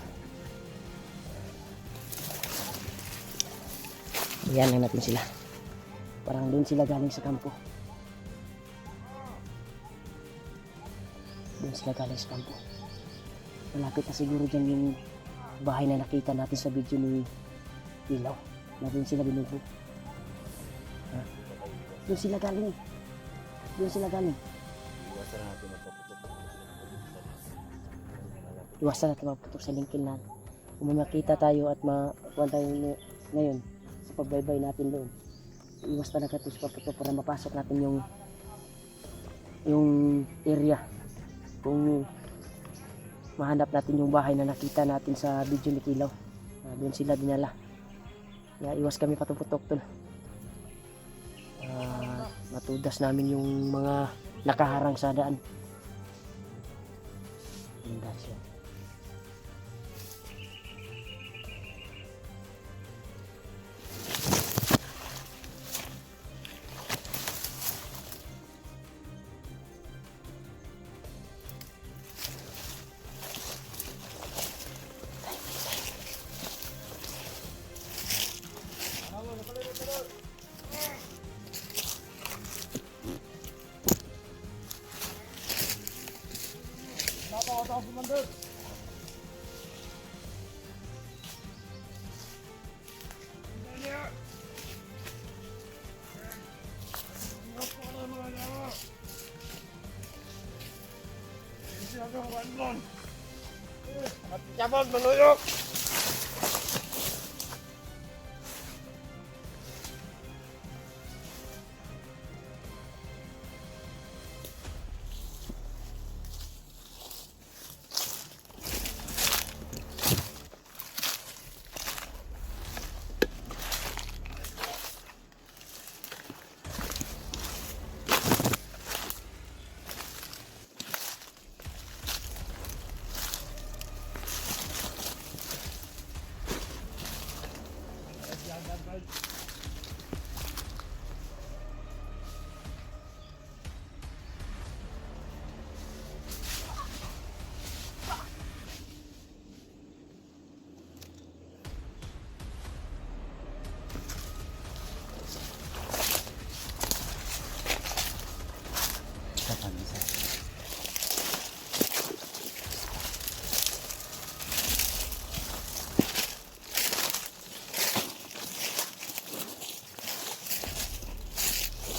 Ayan lang natin sila. Parang doon sila galing sa kampo. Doon sila galing sa kampo. Malapit na siguro dyan yung bahay na nakita natin sa video ni Ilaw. Na doon sila binubo. Ha? Doon sila galing. Doon sila galing. Iwasan natin maputok sa lingkil na. Kung may makita tayo at makuha tayo ngayon sa pagbaybay natin doon, iwas talaga ito sa paputok para mapasok natin yung area. Kung mahanap natin yung bahay na nakita natin sa video ni Kilaw, doon sila dinala. Kaya iwas kami patuputok tol. Matudas namin yung mga nakaharang sa daan. Yun guys, yun. Cabot, manuyok!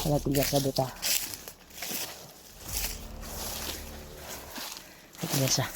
Wala kuliah sa duta. Biasa.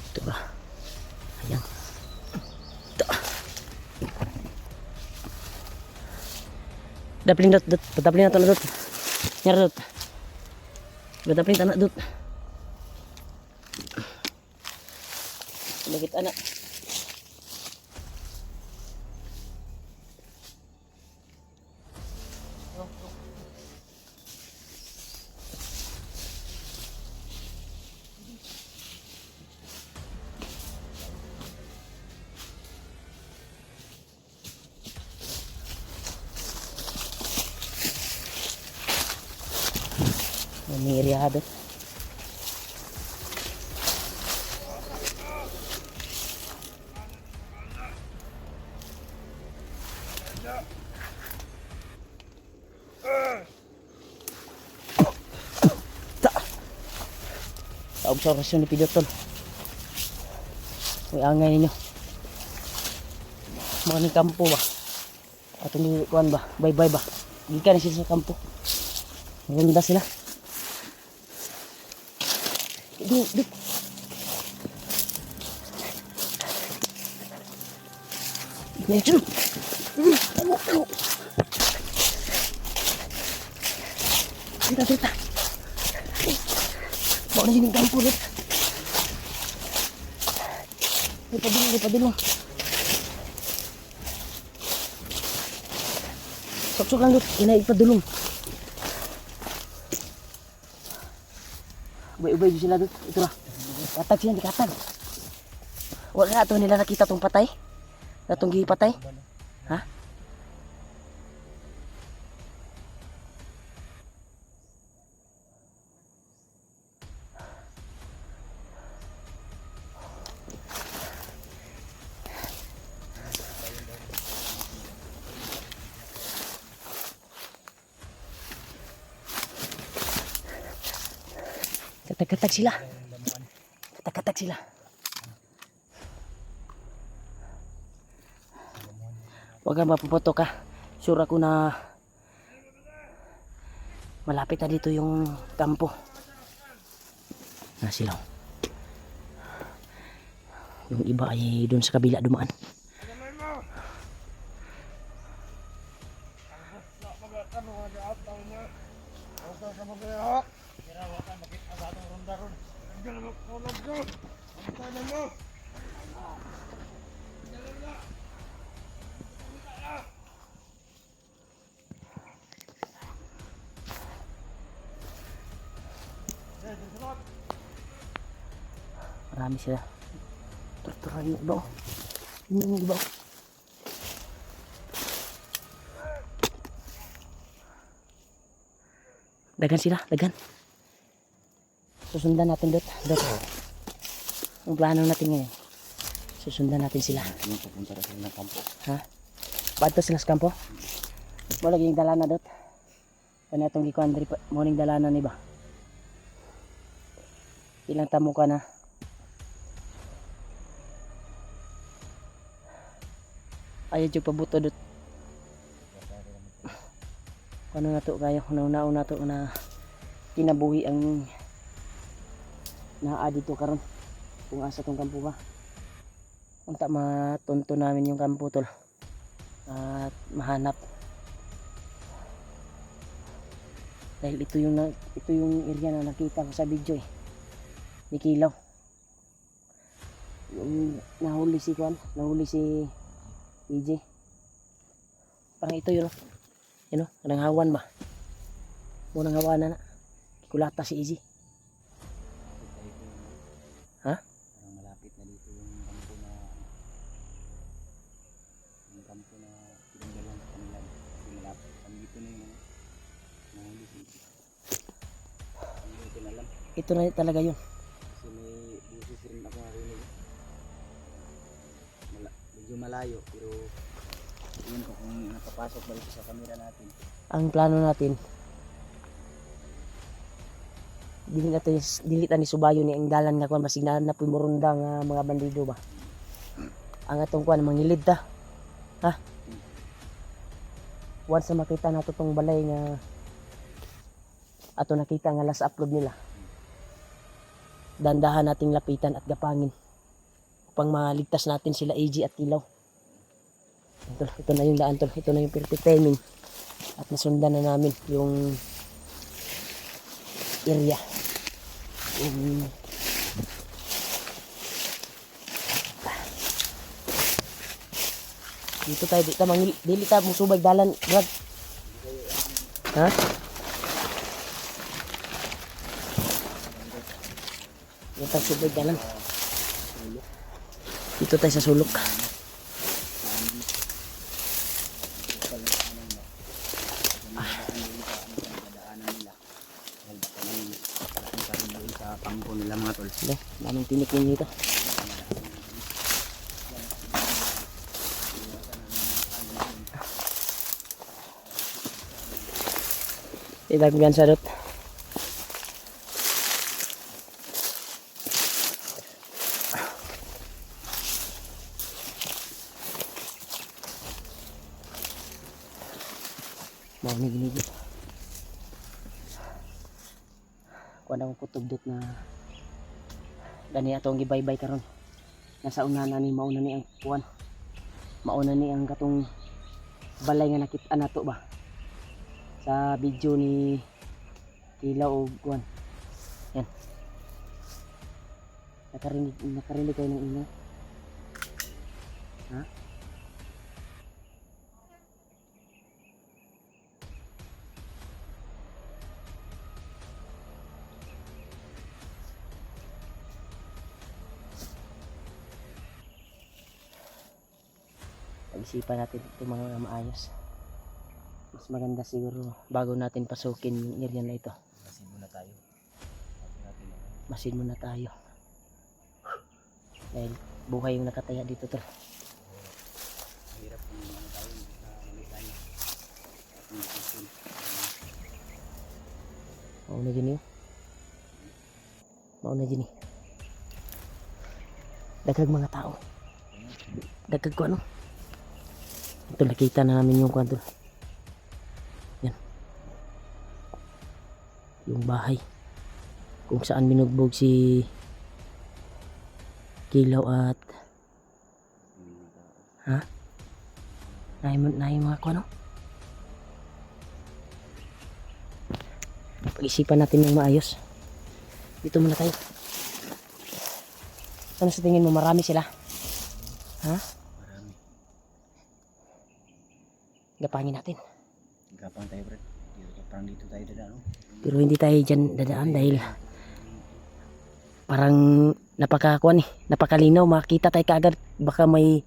Ito ba? Ayan. Ito. Daplin dot. Daplin na ito na dot. Nyara dot. Daplin tanak dot. Lagit anak. Nangyayari. Sa observasyon ni Pidotol. May angay ninyo. Mga ni kampo ba? Atong ni kuan ba? Bye-bye ba? Gikan na sila sa kampo. Maganda sila. Dik. Medyo. Dita. Bawa na sini kampo dit. Lipat dulu. Suksok lang dut. Inay ipadulong. Ubay-ubay dito sila dut. Ito ra. Katag siya, katag. Wala na ito nila nakita tong patay. Natong gipatay. Ha? Katag-katag sila. Katag-katag sila. Huwag kang mapupoto ka. Sure ako na malapit na dito yung kampo. Na sila. Yung iba ay doon sa kabila dumaan. Marami sila. Turturan yung iba. Yun yung iba. Dagan sila, dagan. Susundan natin dot. Ang plano natin ngayon. Susundan natin sila. Pupunta rin sila ng kampo. Ha? Pato sila sa kampo? Mo lagi yung dalana dot. Kanya itong gikuan diri morning dalana ni ba? Ilang tamo ka na? Ayaw dyan pabuto dot. Ano na to kayo? Nauna to na kinabuhi ang naa dito karon. Kung asa tong kampo ba? Unta matunto namin yung kampo tol. At mahanap. Dahil ito yung area na nakita ko sa video eh. Ni Kilaw. Yung nahuli si EJ. Parang ito yun. Yun o, kanang hawan ba? Munang hawan na. Kulata si EJ. Ha? Parang malapit na dito yung kampo na pinanggalan sa kanila. Kasi malapit. Kami dito na yung nahuli si EJ. Hindi ko alam. Ito na talaga yun. Kasi may busis rin ako narinig. Medyo malayo pero yun ko kung nakapasok ba ito sa camera natin. Ang plano natin, dili ni subayo ni ang dalan nga kuan basig na pumurunda nga mga bandido ba. Ang atong kuan mangilid ta. Ha? Once na makita nato tong balay nga ato nakita nga last upload nila. Dandahan nating lapitan at gapangin upang maligtas natin sila AG at Kilaw. Ito na yung daan tol. Ito na yung perfect timing. At nasundan na namin yung area. Dito tayo, dili tayo musubay dalan, Brad. Ha? Dito tayo subay dalan. Dito tayo sa sulok. Pangko nila mga tol. Daming tinikin dito. Idagyan sa dot. Mau gini. Kuan ang kutob dot na gani atong gibaybay karon. Nasa una na ni mauna ni ang kuan. Mauna ni ang katong balay nga nakita nato ba sa video ni Kilaw o kuan. Yan. Nakarinig kayo ng ingay. Ha? Pag-isipan natin ito mga maayos. Mas maganda siguro bago natin pasukin yung area na ito. Masin muna tayo. Bago natin Masin muna tayo. Dahil buhay yung nakataya dito tol. hirap kung ano tayo maliit tayo. At hindi susun. Mauna dyan yun. Mauna dyan eh. Dagag mga tao. Dagag ko ano. Ito nakita na namin yung kwanto. Yan. Yung bahay. Kung saan binugbog si Kilaw at ha? Nahin mga ko ano? Pag-isipan natin ng maayos. Dito muna tayo. Ano sa tingin mo? Marami sila? Ha? Marami. Gapangin natin. Gapang tayo bro. Parang dito tayo dadaan. No? Pero hindi tayo dyan dadaan dahil parang napakakuan eh. Napakalinaw. Makita tayo kaagad. Baka may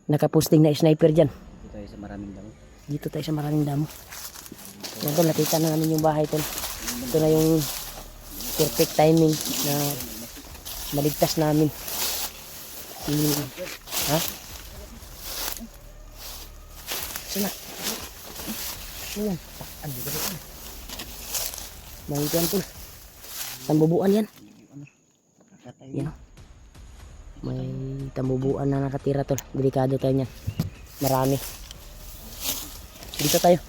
nakaposting na sniper dyan. Dito tayo sa maraming damo. Dito tayo sa maraming damo. Yan tol, nakita na namin yung bahay tol. Ito na yung perfect timing na maligtas namin. Ha? Sina? Ano yan? Ano dito dito? May yan tol. Tambubuan yan. Yan o. May tambubuan na nakatira tol. Delikado tayo niyan. Marami. Dito tayo.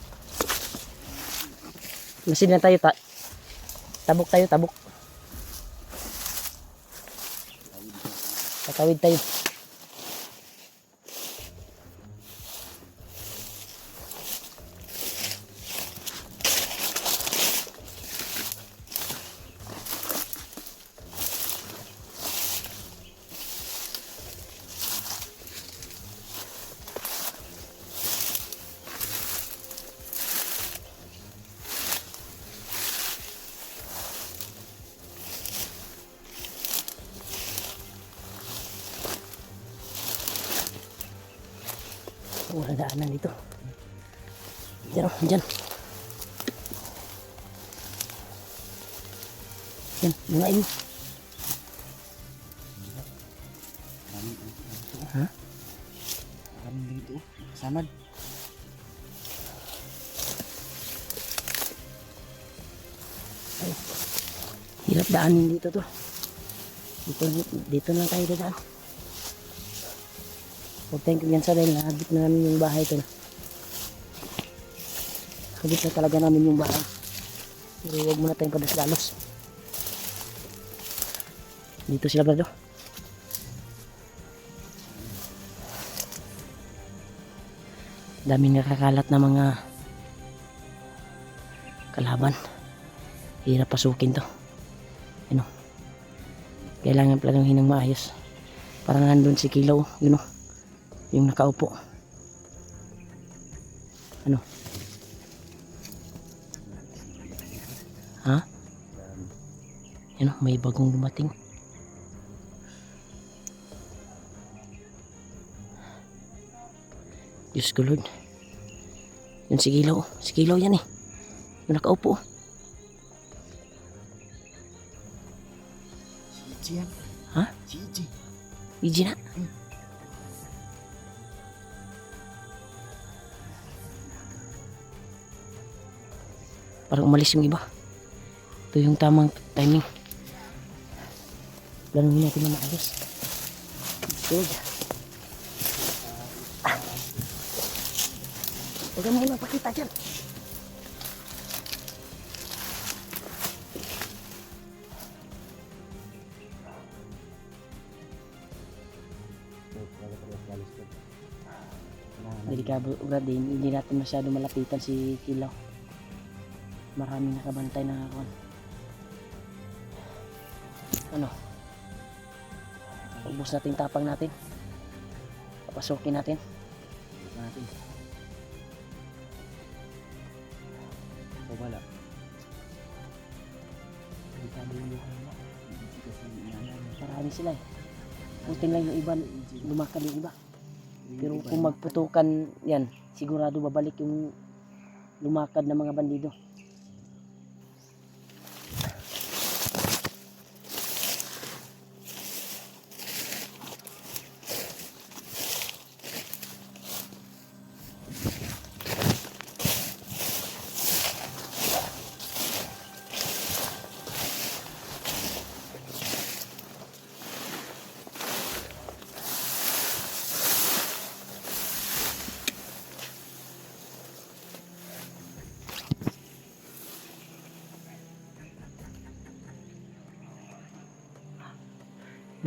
Masin na tayo. Tabok tayo, tabok. Tatawid tayo. Wala daanan dito. Diyan o, diyan. Yan, mga ini. Ha? Maraming dito. Samad. Ay, hirap daanin dito to. Dito na tayo dadaan. Huwag tayong kumyansa dahil nakabit na namin yung bahay ito. Nakabit na talaga namin yung bahay. Pero huwag muna tayong padasdalos. Dito sila brado. Daming nakakalat na mga kalaban. Hirap pasukin to. Ano? Kailangan pala ng hinang maayos. Parang nandun si Kilaw. Yun o. Yung nakaupo. Ano? Ha? Yan o, may bagong dumating. Diyos ko Lord. Yun si Kilaw. Si Kilaw yan eh. Yung nakaupo. Gigi yan. Ha? Gigi. Gigi na. Parang umalis yung iba. Ito yung tamang timing. Lanuhin natin na maayos. Good. Huwag ka muna pakita dyan. Delikado brad, hindi natin masyado malapitan si Kilaw. Maraming nakabantay na kawan. Ano? Ubus natin tapang natin. Papasukin natin. Ubus natin. O wala. Delikado yung buhay nila. Kasi inanan. Marami sila eh. Buti lang yung iba, lumakad yung iba. Pero kung magputukan yan, sigurado babalik yung lumakad na mga bandido.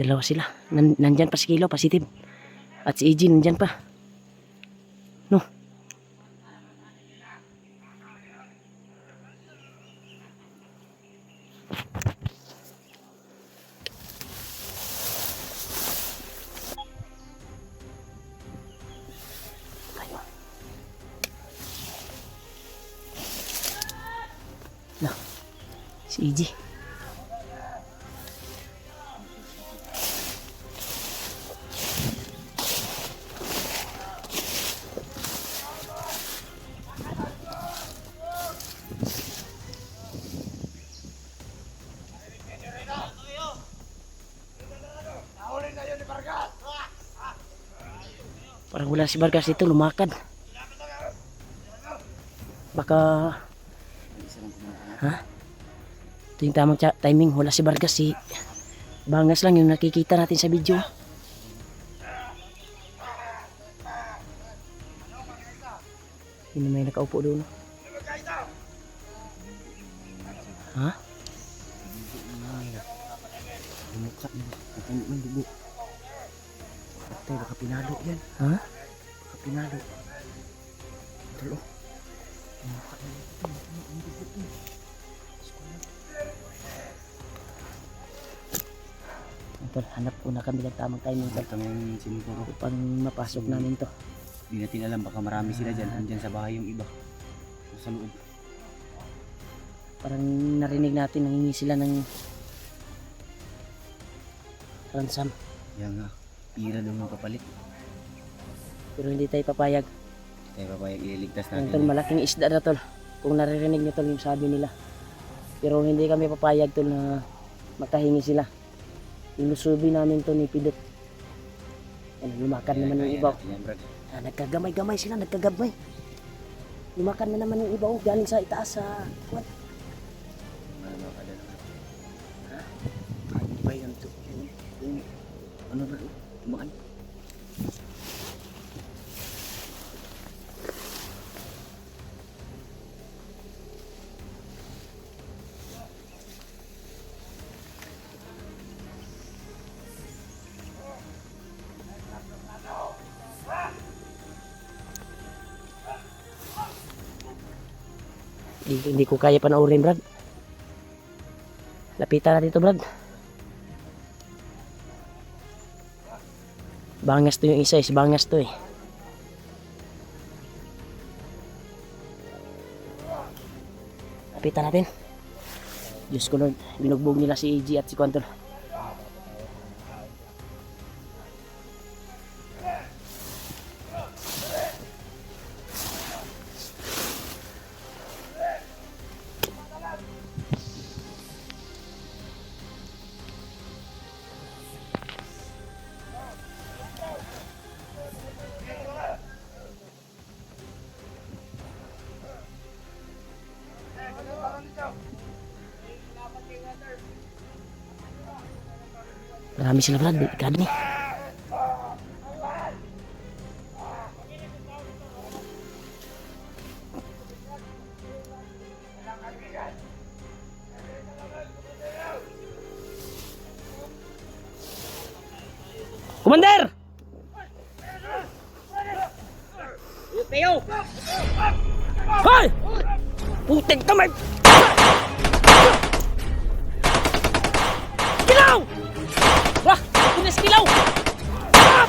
Dalawa sila. Nandyan pa si Kilo, positive. At si EG nandyan pa. No. Tayo. No. Si EG. Parang wala si Vargas dito, lumakad. Baka... Ha? Ito yung tamang timing, wala si Vargas, si Bangas lang yung nakikita natin sa video. Yun na may nakaupo doon. Ha? Mukha niya. Katanya man dugo. Patay, baka pinalo yan. Ha? Baka pinalo. Talo. Mukha niya. Tol, hanap una kami ng tamang timing tol. Ito yung siniguro. Upang mapasok namin to. Hindi natin alam, baka marami sila dyan. Andyan sa bahay yung iba. Sa loob. Parang narinig natin nangingi sila ng ransom. Yan nga. Pira daw ng kapalit. Pero hindi tayo papayag. Tayo pa pa ililigtas Yan natin. tol, malaking isda na tol. Kung naririnig nyo tol yung sabi nila. Pero hindi kami papayag tol na makahingi sila. Ilusubi namin to ni Pidot. Yan, lumakad naman yung iba. Yan, Brad. Nagkagamay-gamay sila, nagkagamay. Lumakad na naman yung iba, galing sa itaas sa kwan. Ano ka dyan? Ano ba yan to? Ano ba? Tumaan. Hindi ko kaya panoorin, Brad. Lapitan natin ito, Brad. Bangas to yung isa, bangas to eh. Lapitan natin. Diyos ko Lord, binugbog nila si EG at si Quantor. Marami sila, Brad, delikado ni. Commander! Tayo! Hoy! Puting kamay! Kilaw! Wah! Punas kilaw! Ah!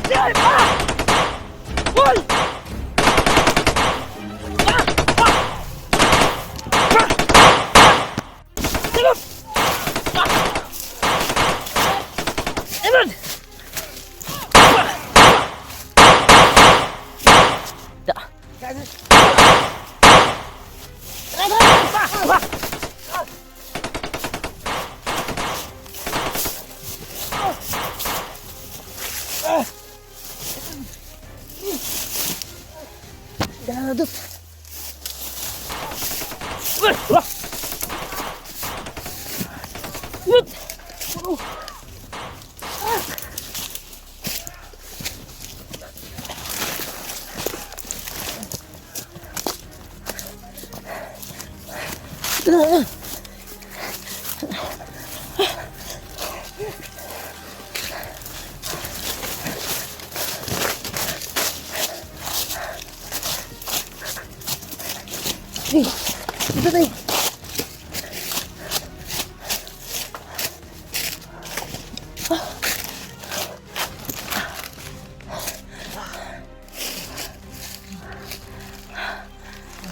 Ah! Hoy! Ah! Ah! Ah! Kilaw! Ah! Edward! Yut! Oh. Hey, dito tayo.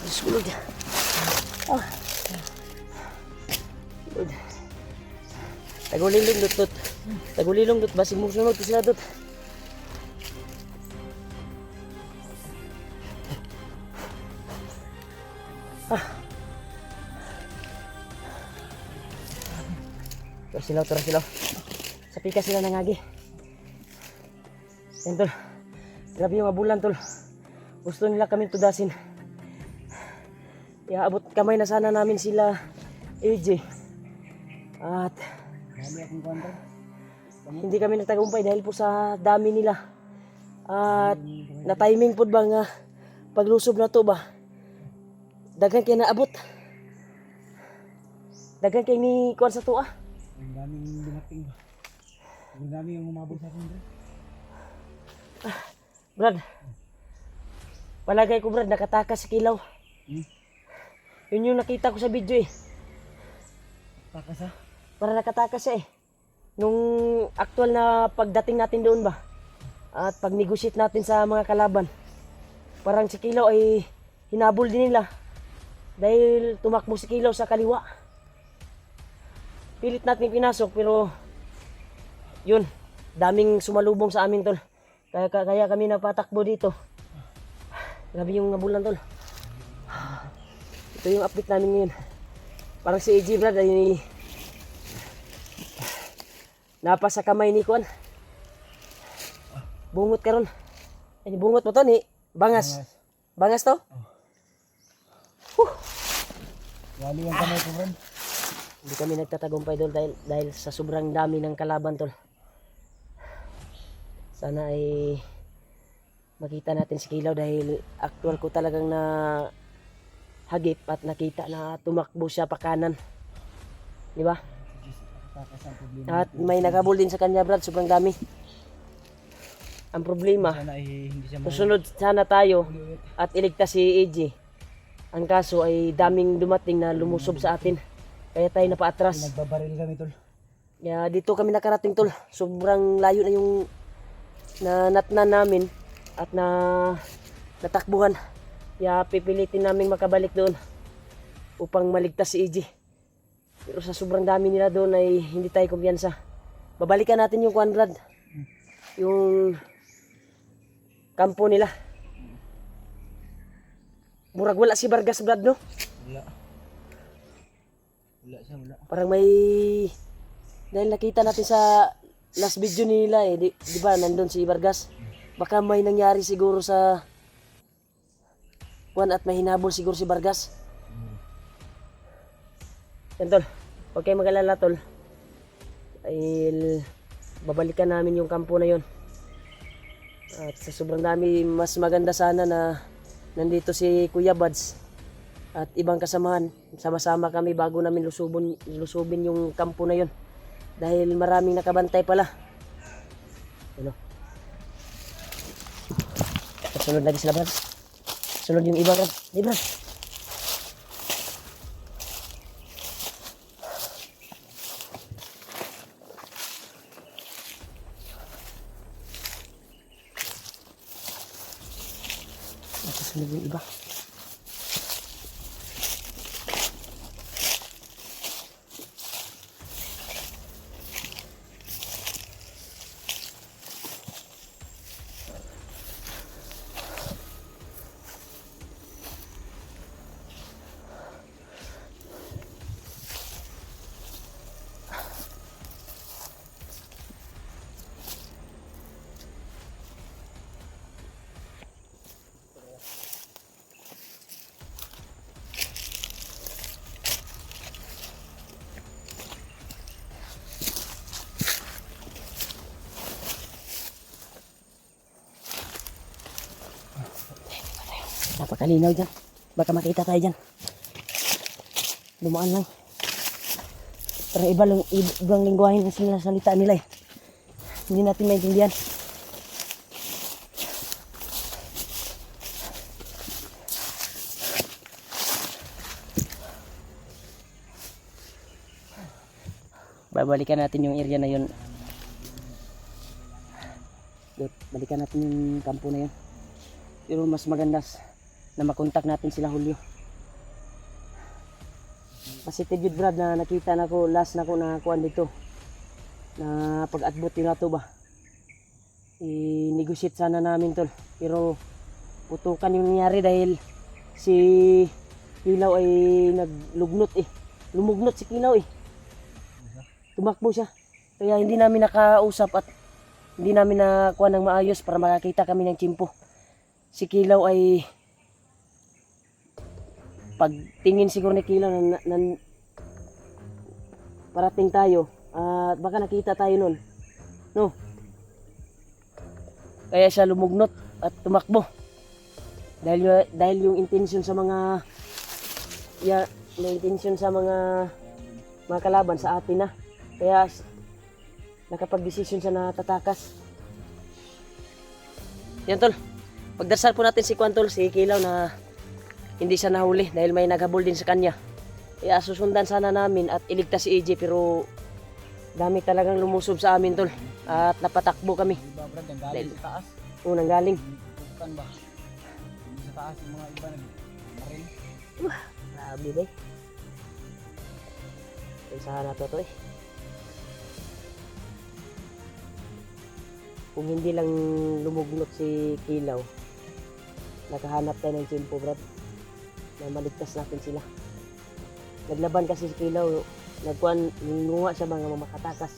Sulod. Sulod. Tagulilong dut. Tagulilong dut. Basig mo sunod sila dut. Tara silaw. Sa pika sila nangagi. Yan tol. Grabe yung abulan tol. Gusto nila kami tudasin. Iaabot kamay na sana namin sila AJ. At hindi kami nagtagumpay dahil po sa dami nila. At na-timing po ba nga paglusob na to ba? Dagan kaya naabot. Dagan kaya ni kuwan sa tuwa. Ang daming dumating ba? Ang dami yung umabot sa akin bro. Brad. Palagay ko Brad, nakatakas sa kilaw. Yun yung nakita ko sa video eh. Takas ha? Para nakatakas siya eh. Nung actual na pagdating natin doon ba? At pag-negotiate natin sa mga kalaban. Parang si Kilaw ay hinabol din nila. Dahil tumakbo si Kilaw sa kaliwa. Pilit natin pinasok pero yun, daming sumalubong sa amin tol. Kaya kami nagpatakbo dito. Grabe yung nabulan tol. Ito yung update namin ngayon. Parang si AJ Brad ay napa sa kamay ni Kuan. Bungot ka ron. Ay, bungot mo to ni Bangas. Bangas to? Wali yung kamay ko bro. Hindi kami nagtatagumpay doon dahil sa sobrang dami ng kalaban tol. Sana ay makita natin si Kilaw dahil actual ko talagang na hagip at nakita na tumakbo siya pa kanan. Di ba? At may nagabol din sa kanya Brad, sobrang dami. Ang problema, Sana ay hindi siya susunod sana tayo at iligtas si AJ. Ang kaso ay daming dumating na lumusob sa atin. Kaya tayo napaatras. nagbabaril kami tol. Kaya dito kami nakarating tol. Sobrang layo na yung natnan namin at natakbuhan. Kaya pipilitin namin makabalik doon upang maligtas si AJ. Pero sa sobrang dami nila doon ay hindi tayo kumpiyansa. Babalikan natin yung Kuan Brad. Yung kampo nila. Murag wala si Vargas Brad no? Wala. Wala. Parang may dahil nakita natin sa last video nila eh, di ba nandun si Vargas. Baka may nangyari siguro sa Kuan at may hinabol siguro si Vargas. Yan tol, huwag kayo mag-alala tol. Dahil babalikan namin yung kampo na yon. At sa sobrang dami, mas maganda sana na nandito si Kuya Bads at ibang kasamahan. Sama-sama kami bago namin lusubin yung kampo na yon. Dahil maraming nakabantay pala. Ano? Sunod lagi sila Brad. Sunod yung iba Brad. Di Brad. Sunod yung iba. Napakalinaw dyan. Baka makita tayo dyan. Dumaan lang. Pero ibang lingwahe ng sinasalita nila eh. Hindi natin maintindihan. Babalikan natin yung area na yun. Balikan natin yung kampo na yun. Pero mas maganda na makontak natin sila Julio. Positive yun Brad na nakita na ko last na ko nakakuan dito. Na pag-adbot yun na to ba. I-negotiate sana namin tol. Pero putukan yung nangyari dahil si Kilaw ay naglugnot eh. Lumugnot si Kilaw eh. Tumakbo siya. Kaya hindi namin nakausap at hindi namin nakuha ng maayos para makakita kami ng tsimpo. Si Kilaw ay pagtingin siguro ni Kilaw na parating tayo at baka nakita tayo nun. No? Kaya siya lumugnot at tumakbo. Dahil yung intention sa mga mga kalaban sa atin na. Kaya nakapag-desisyon siya na tatakas. Yan tol. Pagdasal po natin si Kwan tol, si Kilaw na hindi siya nahuli dahil may naghabol din sa kanya. Kaya susundan sana namin at iligtas si AJ pero dami talagang lumusob sa amin tol. At napatakbo kami. Diba Brad, nanggaling sa taas. Oo, nanggaling. Putukan ba? Sa taas yung mga iba nagmarin. Grabe ba? Isahan na to eh. Kung hindi lang lumugnot si Kilaw, nakahanap tayo ng tsimpo Brad na maligtas natin sila. Naglaban kasi si Kilaw, nanguha siya mga makatakas.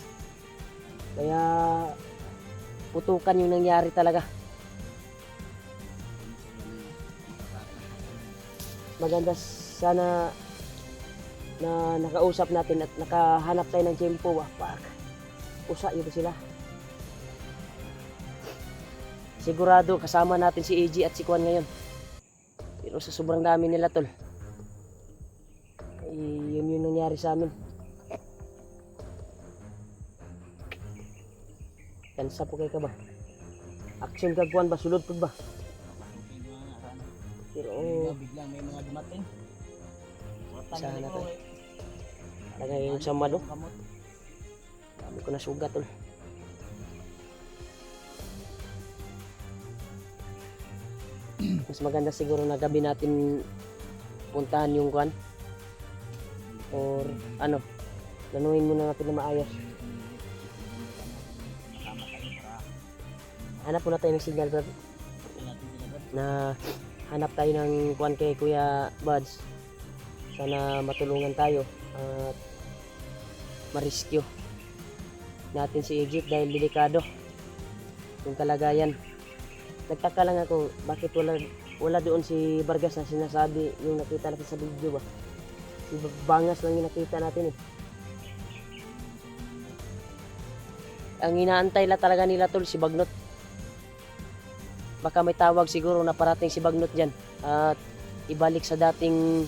Kaya putukan yung nangyari talaga. Maganda sana na nakausap natin at nakahanap tayo ng tsimpo. Usa yun sila. Sigurado kasama natin si AJ at si Kwan ngayon. Pero sa sobrang dami nila tol. Yun yung nangyari sa amin. Kansa po kayo ka ba? Action ka Kwan ba? Sulod po ba? Pero biglang may mga dumating. sana tol. Talaga yung sama do. Dami ko na sugat tol. Mas maganda siguro na gabi natin puntahan yung Kwan or ano, lanuin muna natin na maayos. Hanap muna tayo ng signal Brad na hanap tayo ng Kwan kay Kuya Buds. Sana matulungan tayo at ma-rescue natin si Egypt dahil delikado yung kalagayan. Nagtaka lang ako bakit wala doon si Vargas na sinasabi yung nakita natin sa video ba. Si Bangas lang yung nakita natin eh. Ang inaantay la talaga nila tol si Bagnot. Baka may tawag siguro na parating si Bagnot dyan at ibalik sa dating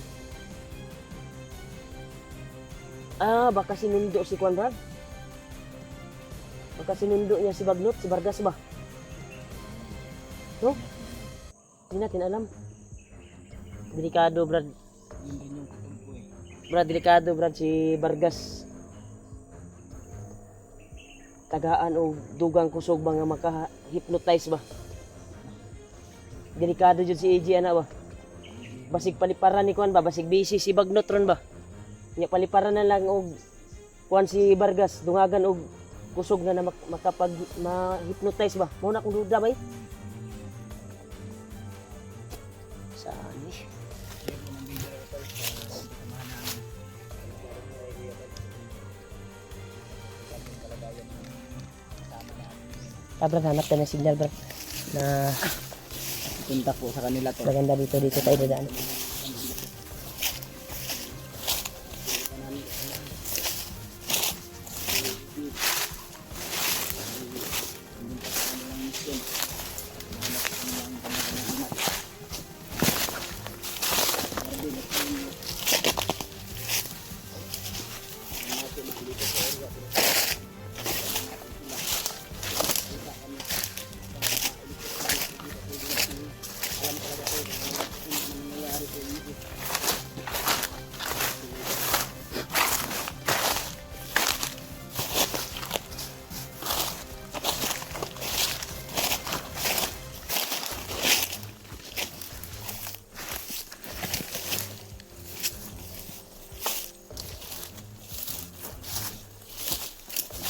baka sinundo si Kwan Brad. Baka sinundo niya si Bagnot, si Vargas ba? No? Hindi natin alam. Delikado Brad. Yun din yung kutumpo eh. Brad, delikado Brad si Vargas. Tagaan o dugang kusog ba nga maka-hypnotize ba? Delikado dyan si AJ ana ba? Basig paliparan ni Kwan ba? Basig busy si Bagnot ron ba? Nya paliparan na lang og Kwan si Vargas dungagan og kusog na makapag ma-hypnotize ba? Muna kung duda ba eh? Saan eh? Brad, hanap tayo ng signal Brad na Punta po sa kanila to. maganda dito tayo dadaan.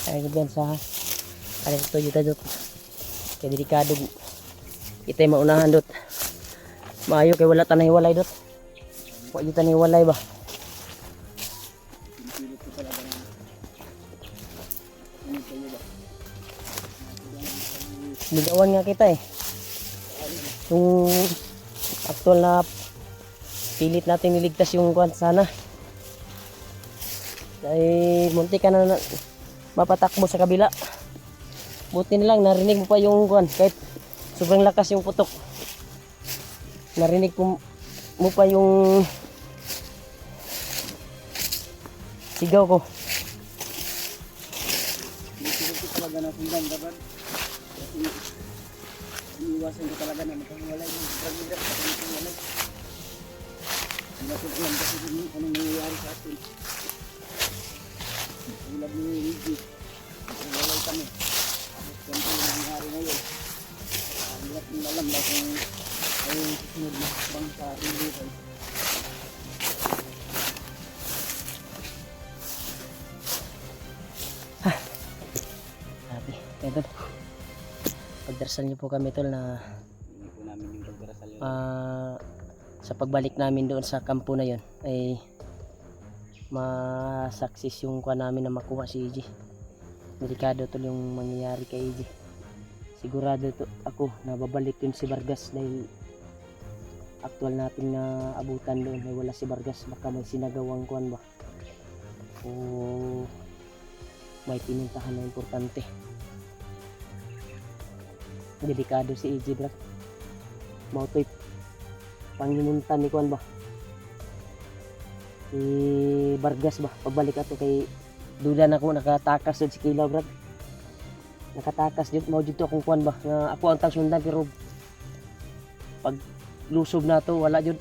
Kaya ganyan sa kanin ito yuta dot. Kaya delikado. Kita maunahan dot. Maayo kay wala tanay walay dot. Wa yuta ni walay ba. Pinipilit ko talaga na ano kayo ba? Ligawan nga kita eh. Yung actual na pilit natin niligtas yung kuwan sana. Dahil munti ka na mapatakbo sa kabila. Buti na lang narinig mo pa yung kuwan kahit sobrang lakas yung putok. Narinig mo pa yung sigaw ko. Pinipilit ko talaga na sundan dapat. Kasi iniiwasan ko talaga na makawalay yung hirap sa ganitong walay. Hindi natin alam kasi anong nangyayari sa atin. Tulad ni Luigi, makawalay kami. Tapos ganito yung nangyayari ngayon. Hindi natin alam na kung ay susunod na bang sa ilitan. Sabi, ito. Pagdarasal niyo po kami tol na Hindi po namin yung pagdarasal yun. sa pagbalik namin doon sa kampo na yon ay masaksis yung kuha namin na makuha si EJ. Delikado tol yung mangyayari kay EJ. Sigurado to ako na babalik yun si Vargas dahil actual natin na abutan doon ay wala si Vargas, baka may sinagawang kuhan ba o may pinuntahan na importante. Delikado si EJ bro. Mautoy pangimuntan ni kuhan ba si Vargas ba pagbalik ato kay duda na ko nakatakas dun si Kilaw bro. Nakatakas dito mo dito akong kuan ba nga ako ang tagsundan pero pag lusob na to wala jud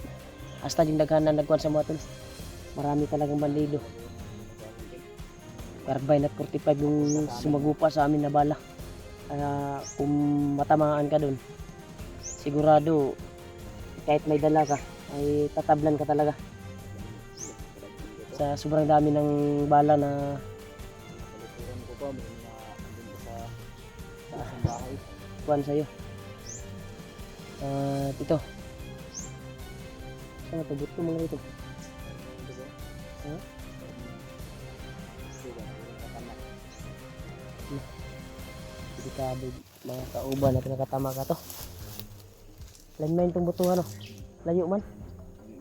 hasta yung daghanan nagkuan sa mga tol. Marami talagang bandido. Carbine at 45 yung sumagupa sa amin na bala. Kung matamaan ka dun sigurado kahit may dala ka ay tatablan ka talaga sa sobrang dami ng bala na Kaluturan ko pa, may andun ko sa taas ng bahay. kuan sa'yo. Dito. Saan ito? Buto mga dito. Ha? Delikado mga kauban na pinakatama ka to. Lain man itong buto ano. Layo man.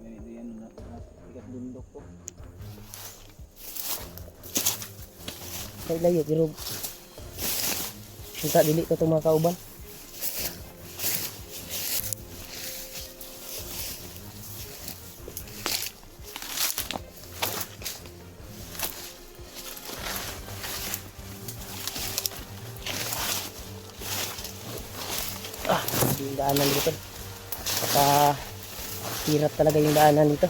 Ganito yan, ikat bundok ko. Layo pero kita dili to itong mga kauban. Yung daanan dito. Saka hirap talaga yung daanan dito.